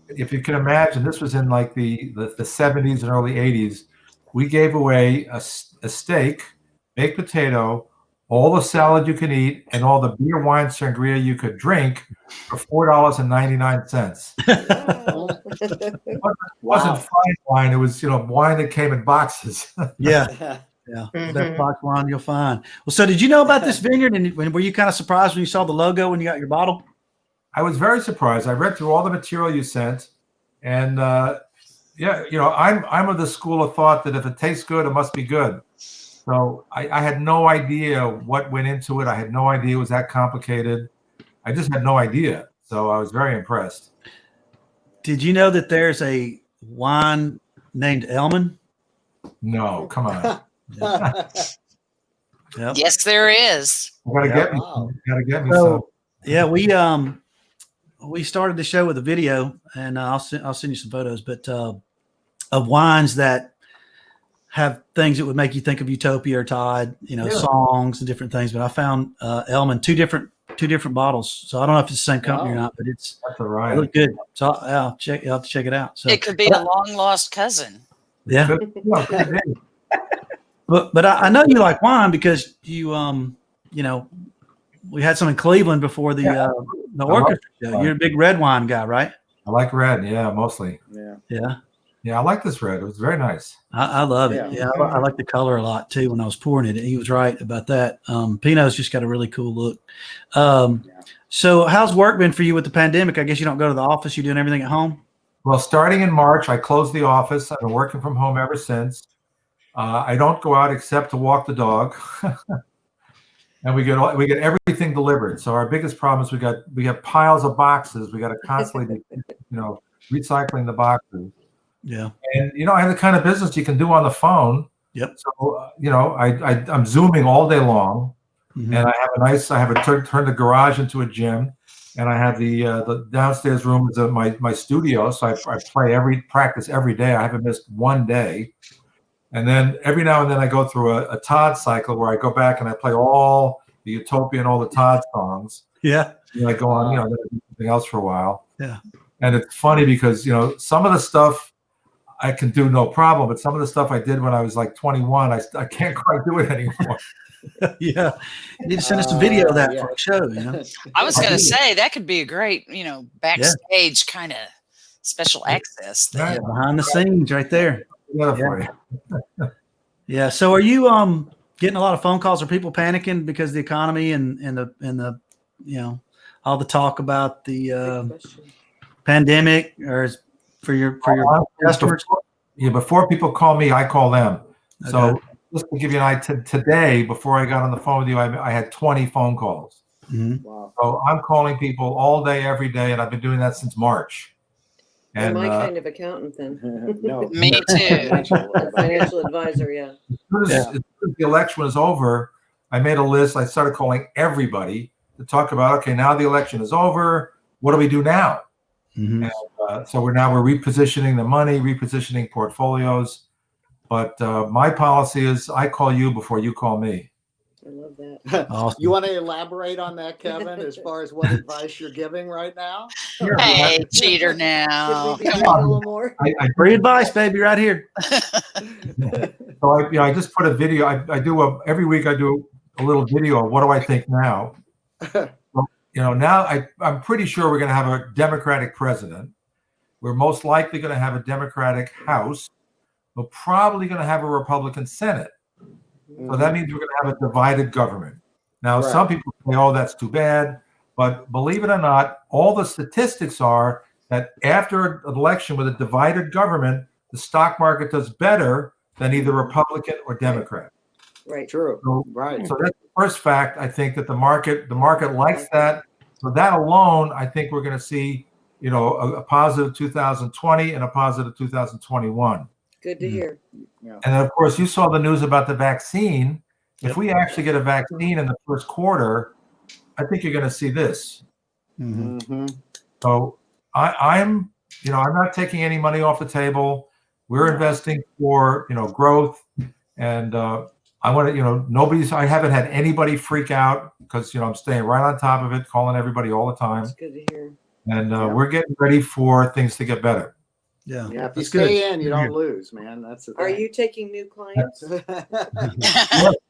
if you can imagine, this was in like the 70s and early 80s. We gave away a steak, baked potato, all the salad you can eat, and all the beer, wine, sangria you could drink for $4.99. It wasn't fine wine. It was, wine that came in boxes. Yeah. Best box wine you'll find. Well, so did you know about this vineyard, and were you kind of surprised when you saw the logo when you got your bottle? I was very surprised. I read through all the material you sent, and I'm of the school of thought that if it tastes good, it must be good. So I had no idea what went into it. I had no idea it was that complicated. I just had no idea. So I was very impressed. Did you know that there's a wine named Ellman? No, come on. Yes, there is. Gotta get me some. Yeah, we started the show with a video, and I'll send you some photos, but of wines that have things that would make you think of Utopia or Todd, songs and different things. But I found Ellman two different bottles, so I don't know if it's the same company or not, but it's really good. So I'll have to check it out. So it could be a long lost cousin. Yeah. But I know you like wine because you we had some in Cleveland before the orchestra show. You're a big red wine guy, right? I like red, mostly. Yeah, I like this red. It was very nice. I love it. Yeah, I like the color a lot too. When I was pouring it, he was right about that. Pinot's just got a really cool look. So how's work been for you with the pandemic? I guess you don't go to the office. You're doing everything at home? Well, starting in March, I closed the office. I've been working from home ever since. I don't go out except to walk the dog, and we get everything delivered. So our biggest problem is we got piles of boxes. We got to constantly, recycling the boxes. Yeah, and I have the kind of business you can do on the phone. Yep. So I'm Zooming all day long, and I have turned the garage into a gym, and I have the downstairs room is my studio. So I practice every day. I haven't missed one day. And then every now and then I go through a Todd cycle where I go back and I play all the Utopia and all the Todd songs. Yeah. And I go on, then I do something else for a while. Yeah. And it's funny because, some of the stuff I can do no problem, but some of the stuff I did when I was like 21, I can't quite do it anymore. Yeah. You need to send us a video of that for a show, I was going to say that could be a great, backstage kind of special access thing. Yeah, behind the scenes right there. Yeah. So are you getting a lot of phone calls? Are people panicking because of the economy and the all the talk about the pandemic, or is for your customers? Before people call me, I call them. Okay. So just to give you an idea, today before I got on the phone with you, I had 20 phone calls. Mhm. Wow. So I'm calling people all day, every day, and I've been doing that since March. You're And my kind of accountant then. No. Me too. A financial advisor, yeah. as soon as the election was over, I made a list. I started calling everybody to talk about, okay, now the election is over. What do we do now? Mhm. So we're repositioning the money, repositioning portfolios. But my policy is I call you before you call me. I love that. Awesome. You want to elaborate on that, Kevin, as far as what advice you're giving right now? Hey, cheater now. Could we be a little more? Free advice, baby, right here. So I just put a video. I do every week I do a little video of what do I think now. Now I'm pretty sure we're going to have a Democratic president. We're most likely going to have a Democratic House. We're probably going to have a Republican Senate. So that means we're going to have a divided government. Now, Right. some people say, oh, that's too bad. But believe it or not, all the statistics are that after an election with a divided government, the stock market does better than either Republican or Democrat. Right. True. Right. So that's the first fact. I think that the market likes that. So that alone, I think we're going to see, a positive 2020 and a positive 2021. Good to hear. And then, of course, you saw the news about the vaccine. Yep. If we actually get a vaccine in the first quarter, I think you're going to see this. Mhm. Mm-hmm. So I'm not taking any money off the table. We're investing for, growth. And I want to, I haven't had anybody freak out because, I'm staying right on top of it, calling everybody all the time. It's good to hear. And we're getting ready for things to get better. Yeah. Yeah. If you That's good. stay in, you don't lose, man. That's the thing. Are you taking new clients?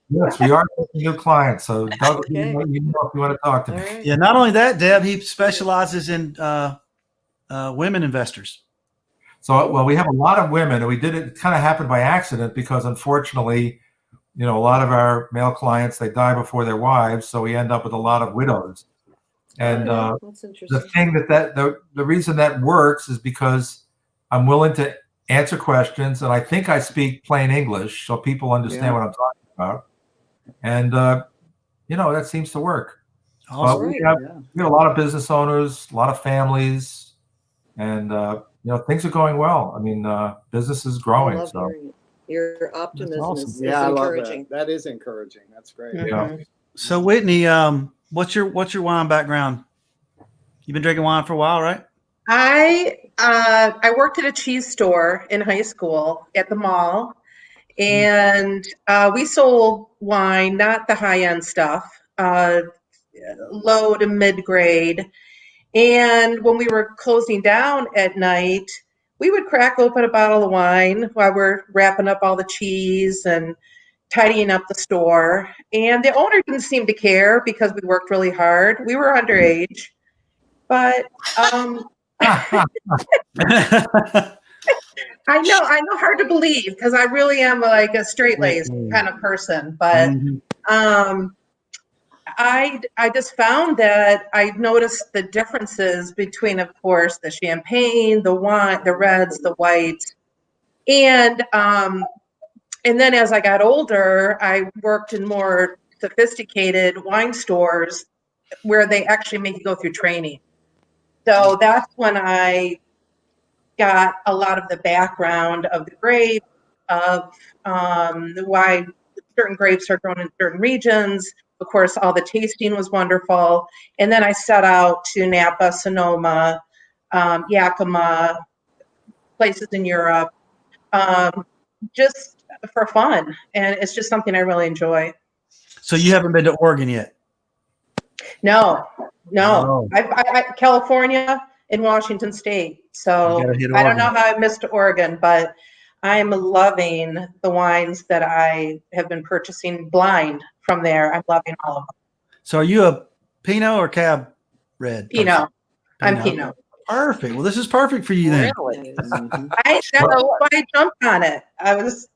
Yes, we are taking new clients. So Doug, Okay. you know if you want to talk to All me. right. Yeah. Not only that, Deb, he specializes in women investors. So, well, we have a lot of women, and it kind of happened by accident because unfortunately, a lot of our male clients, they die before their wives. So we end up with a lot of widows. And That's the interesting. thing the reason that works is because I'm willing to answer questions, and I think I speak plain English, so people understand what I'm talking about. And that seems to work. Awesome. But Right. we have a lot of business owners, a lot of families, and things are going well. I mean, business is I growing. love So hearing it. Your optimism awesome. is Yeah, I love encouraging. that. That is encouraging. That's great. yeah. So Whitney, what's your wine background? You've been drinking wine for a while, right? I worked at a cheese store in high school at the mall, and we sold wine, not the high end stuff, low to mid grade. And when we were closing down at night, we would crack open a bottle of wine while we're wrapping up all the cheese and tidying up the store. And the owner didn't seem to care because we worked really hard. We were underage, but I know, hard to believe because I really am like a straight-laced kind of person. But I just found that I noticed the differences between, of course, the champagne, the wine, the reds, the whites, and then as I got older, I worked in more sophisticated wine stores where they actually make you go through training. So that's when I got a lot of the background of the grape, of why certain grapes are grown in certain regions. Of course, all the tasting was wonderful. And then I set out to Napa, Sonoma, Yakima, places in Europe, just for fun. And it's just something I really enjoy. So you haven't been to Oregon yet? No. Oh. I California and Washington State. So I don't know how I missed Oregon, but I'm loving the wines that I have been purchasing blind from there. I'm loving all of them. So are you a Pinot or Cab Red? Pinot. I'm Pinot. Perfect. Well, this is perfect for you then. Really? That's why I jumped on it. I was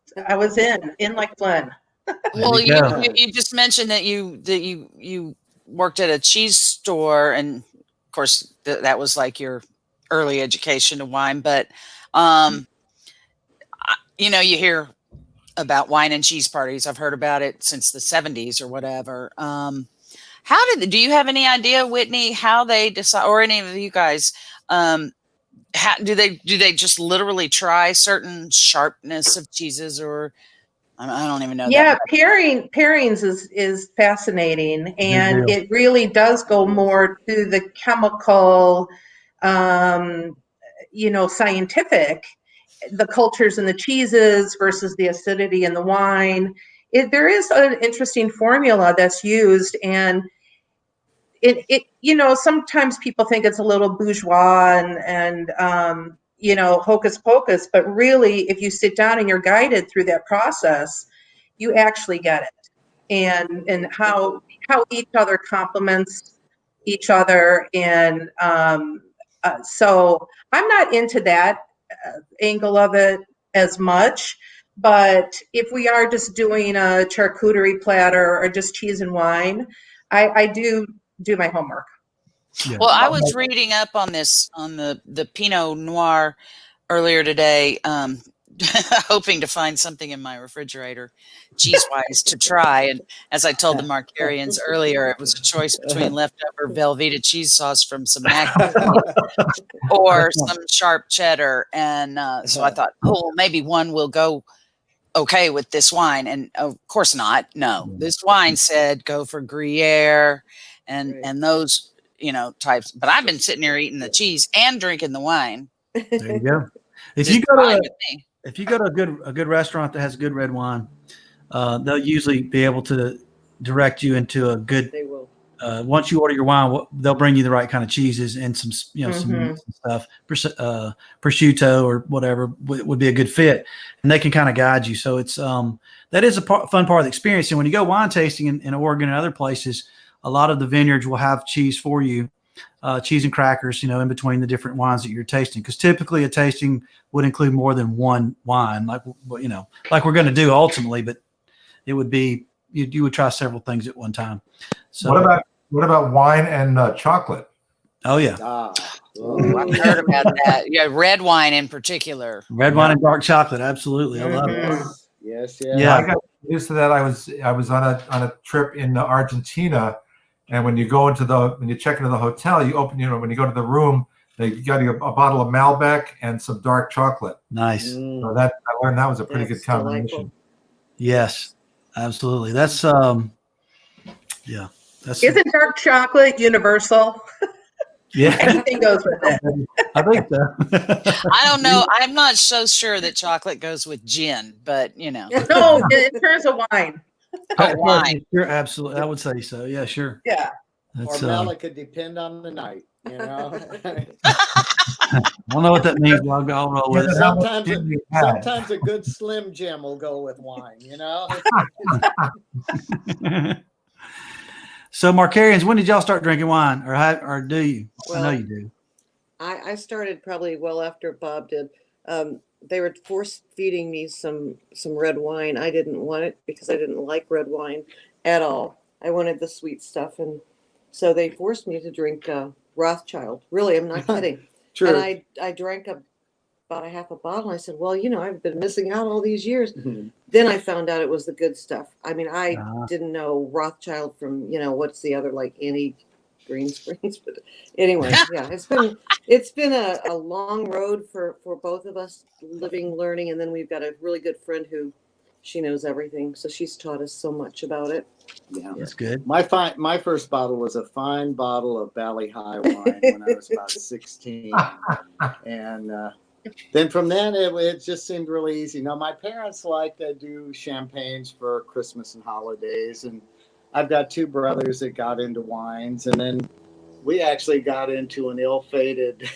in like Flynn. Well, you just mentioned that you worked at a cheese store, and of course that was like your early education to wine. But you hear about wine and cheese parties. I've heard about it since the 70s or whatever. do you have any idea, Whitney, how they decide, or any of you guys, how do they just literally try certain sharpness of cheeses, or I don't even know. Yeah, pairings is fascinating, and it really does go more to the chemical, scientific, the cultures in the cheeses versus the acidity in the wine. There is an interesting formula that's used, and it sometimes people think it's a little bourgeois and hocus pocus, but really, if you sit down and you're guided through that process, you actually get it, and how each other complements each other, and so I'm not into that angle of it as much. But if we are just doing a charcuterie platter or just cheese and wine, I do my homework. Yeah. Well, I was reading up on this, on the Pinot Noir earlier today, hoping to find something in my refrigerator cheese-wise to try. And as I told the Markarians earlier, it was a choice between leftover Velveeta cheese sauce from some mac or some sharp cheddar. And so I thought, oh, maybe one will go okay with this wine. And of course not. No, this wine said go for Gruyere and those, types. But I've been sitting here eating the cheese and drinking the wine. There you go. If you go to a good restaurant that has good red wine, they'll usually be able to direct you into a good. They will. Once you order your wine, they'll bring you the right kind of cheeses and some some stuff. Prosciutto or whatever would be a good fit, and they can kind of guide you. So it's that is a fun part of the experience. And when you go wine tasting in Oregon and other places, a lot of the vineyards will have cheese for you. Cheese and crackers, in between the different wines that you're tasting, because typically a tasting would include more than one wine, like we're going to do ultimately, but it would be you would try several things at one time. So what about wine and chocolate? Oh yeah, I've heard about that. Yeah, red wine in particular. Red wine and dark chocolate, absolutely. I love it. Yes. Yeah, I got used to that. I was on a trip in Argentina. And when you check into the hotel, you open, when you go to the room, they got you a bottle of Malbec and some dark chocolate. Nice. So I learned that was a pretty good combination. Delightful. Yes, absolutely. That's Isn't dark chocolate universal? Yeah, Anything goes with it. I think so. I don't know. I'm not so sure that chocolate goes with gin, but No, in terms of wine. Wine. Sure, absolutely. I would say so. Yeah, sure. Yeah. That's, Or Mel, it could depend on the night. I don't know what that means. I'll roll with it. Sometimes a good Slim Jim will go with wine. So, Markarians, when did y'all start drinking wine, or do you? Well, I know you do. I started probably well after Bob did. They were force feeding me some red wine. I didn't want it because I didn't like red wine at all. I wanted the sweet stuff, and so they forced me to drink Rothschild. Really, I'm not kidding. True. And I drank about a half a bottle. I said, well, I've been missing out all these years. Mm-hmm. Then I found out it was the good stuff. I mean, I didn't know Rothschild from, what's the other, like Annie Green Springs. But anyway, yeah, it's been a long road for both of us, living, learning. And then we've got a really good friend who she knows everything. So she's taught us so much about it. Yeah, that's good. My first bottle was a fine bottle of Valley High wine when I was about 16. And then from then, it just seemed really easy. Now, my parents like to do champagnes for Christmas and holidays. And I've got two brothers that got into wines. And then we actually got into an ill-fated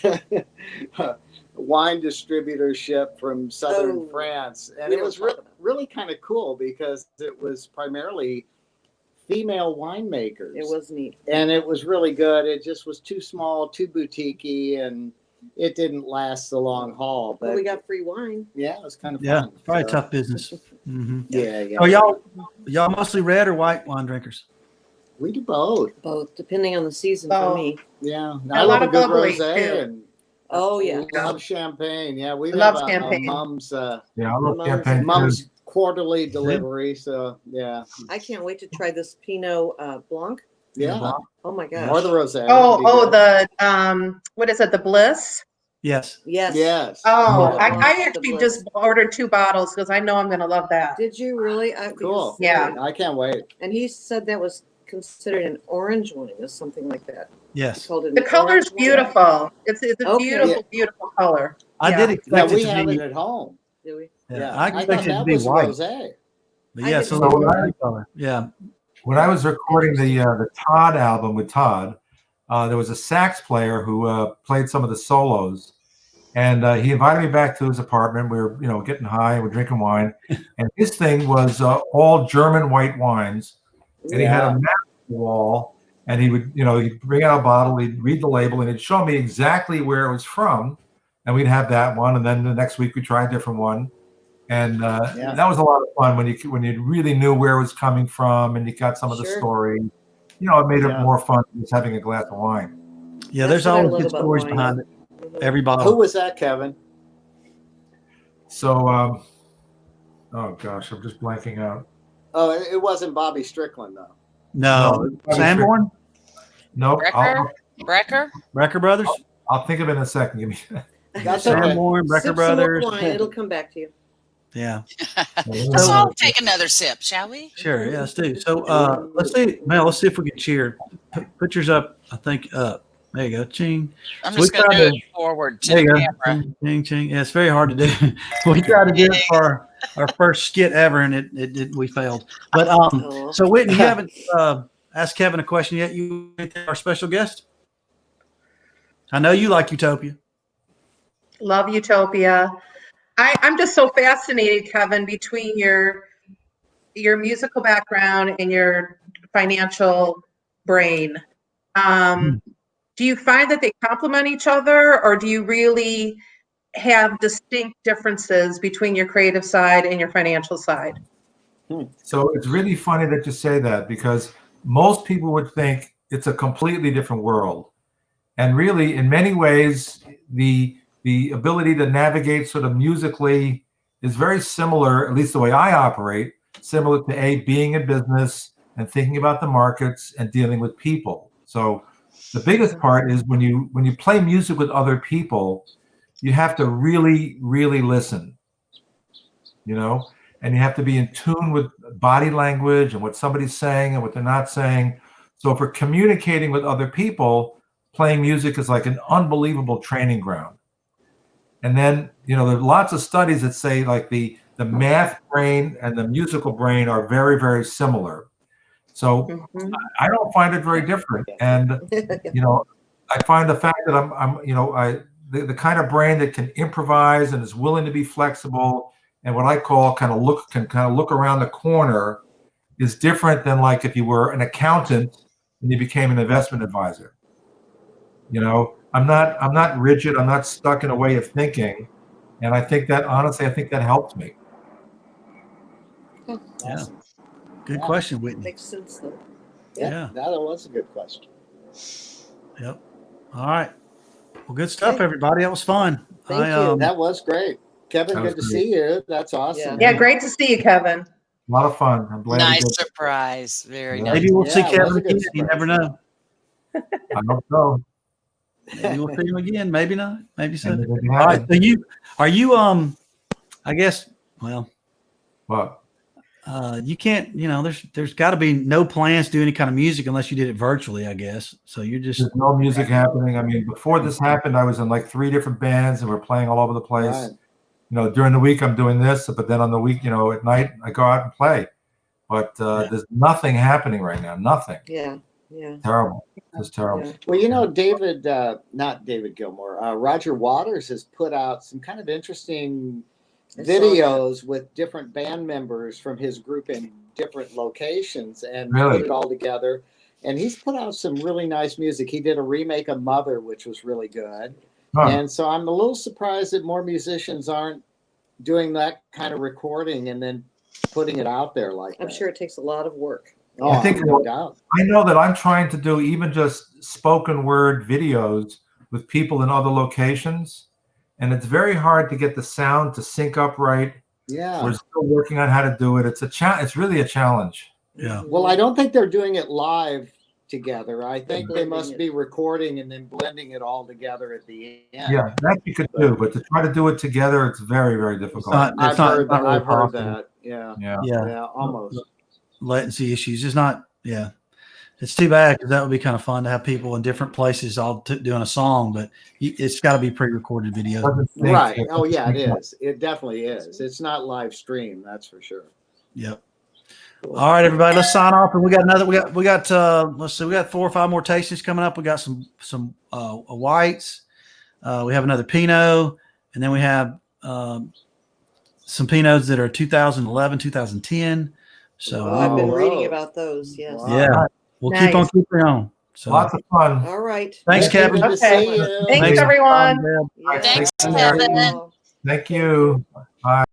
wine distributorship from southern France. And it was really kind of cool because it was primarily female winemakers. It was neat. And it was really good. It just was too small, too boutique-y, and it didn't last the long haul. But we got free wine. Yeah, it was kind of fun. Yeah, probably a tough business. Mm-hmm. Yeah. Are y'all mostly red or white wine drinkers? We do both. Both, depending on the season for me. Yeah. A lot of good bubbly, rosé too. and Oh, yeah. love champagne. Yeah, we love have champagne. a mom's I love champagne. mom's quarterly delivery. So yeah. I can't wait to try this Pinot Blanc. Yeah. Oh my gosh. Or the rosé. What is it? The Bliss? Yes. Yes. Oh, Yeah. I actually just ordered 2 bottles because I know I'm going to love that. Did you really? Cool. Yeah. I can't wait. And he said that was considered an orange wine or something like that. Yes. The color's beautiful. It's a beautiful, beautiful color. I did expect we it to have be. it at home. Do we? Yeah, I thought expected it to that be was white. rosé. But I yeah, did so too. the color. Yeah. When I was recording the Todd album with Todd, there was a sax player who played some of the solos, and he invited me back to his apartment. We were, getting high and we're drinking wine, and his thing was all German white wines, and he had a map on the wall, and he would, he'd bring out a bottle, he'd read the label, and he'd show me exactly where it was from, and we'd have that one, and then the next week we try a different one. And that was a lot of fun when you really knew where it was coming from and you got some of the story. It made it more fun than just having a glass of wine. Yeah, there's always good stories behind it. Every bottle. Who was that, Kevin? So, oh gosh, I'm just blanking out. Oh, it wasn't Bobby Strickland though. No, Sanborn. Nope. Brecker Brothers. I'll think of it in a second. Give me. That's Sanborn, Brecker Brothers. Wine, it'll come back to you. Yeah. Let's all take another sip, shall we? Sure. Yeah, let's do. So let's see, Mel. Let's see if we can cheer. Put yours up. I think up. There you go. Ching. I'm just going to do it forward to the camera. Ching, ching. Yeah, it's very hard to do. We tried to do it for our first skit ever, and we failed. But so Whitney, you haven't asked Kevin a question yet. You our special guest. I know you like Utopia. Love Utopia. I'm just so fascinated, Kevin, between your musical background and your financial brain. Do you find that they complement each other, or do you really have distinct differences between your creative side and your financial side? So it's really funny that you say that, because most people would think it's a completely different world. And really, in many ways, the ability to navigate sort of musically is very similar, at least the way I operate, similar to being in business and thinking about the markets and dealing with people. So the biggest part is when you play music with other people, you have to really, really listen, and you have to be in tune with body language and what somebody's saying and what they're not saying. So if we're communicating with other people, playing music is like an unbelievable training ground. And then, there are lots of studies that say like the math brain and the musical brain are very, very similar. So I don't find it very different. And, I find the fact that I'm the kind of brain that can improvise and is willing to be flexible and what I call can look around the corner is different than like if you were an accountant and you became an investment advisor. I'm not rigid. I'm not stuck in a way of thinking. And I think that helps me. Yeah. Good question, Whitney. Makes sense though. Yeah. That was a good question. Yep. All right. Well, good stuff, everybody. That was fun. Thank you. That was great. Kevin, good to see you. That's awesome. Yeah, great to see you, Kevin. A lot of fun. I'm glad. Nice surprise. Very nice. Maybe we'll see Kevin again. You never know. I hope so. Maybe we'll see him again. Maybe not. Maybe so. Maybe all right. So are you I guess, well, what? You can't, there's got to be no plans to do any kind of music unless you did it virtually, I guess. So you're just. There's no music happening. I mean, before this happened, I was in like 3 different bands and we're playing all over the place. Right. During the week I'm doing this, but then on the week, at night I go out and play. But there's nothing happening right now. Nothing. Yeah. Terrible. It's terrible. Yeah. Well, not David Gilmour, Roger Waters has put out some kind of interesting videos with different band members from his group in different locations and put it all together. And he's put out some really nice music. He did a remake of Mother, which was really good. Huh. And so I'm a little surprised that more musicians aren't doing that kind of recording and then putting it out there like that. I'm sure it takes a lot of work. Oh, I think no doubt. I know that I'm trying to do even just spoken word videos with people in other locations, and it's very hard to get the sound to sync up right. Yeah, we're still working on how to do it. It's really a challenge. Yeah. Well, I don't think they're doing it live together. I think they must be recording and then blending it all together at the end. Yeah, that you could do, but to try to do it together, it's very, very difficult. I've heard really that. Yeah. Yeah. Almost. Latency issues. It's not. Yeah. It's too bad because that would be kind of fun to have people in different places all doing a song, but it's got to be pre-recorded video. Right. Oh yeah, it is. It definitely is. It's not live stream. That's for sure. Yep. All right, everybody, let's sign off. And we got another. We got. Let's see. We got 4 or 5 more tastings coming up. We got some whites. We have another Pinot, and then we have some Pinots that are 2011, 2010. So I've been reading about those. Yes. Yeah. We'll keep on keeping on. So lots of fun. All right. Thanks, Kevin. Okay. Thanks, everyone. Yeah. Thanks, Kevin. Thank you. Bye.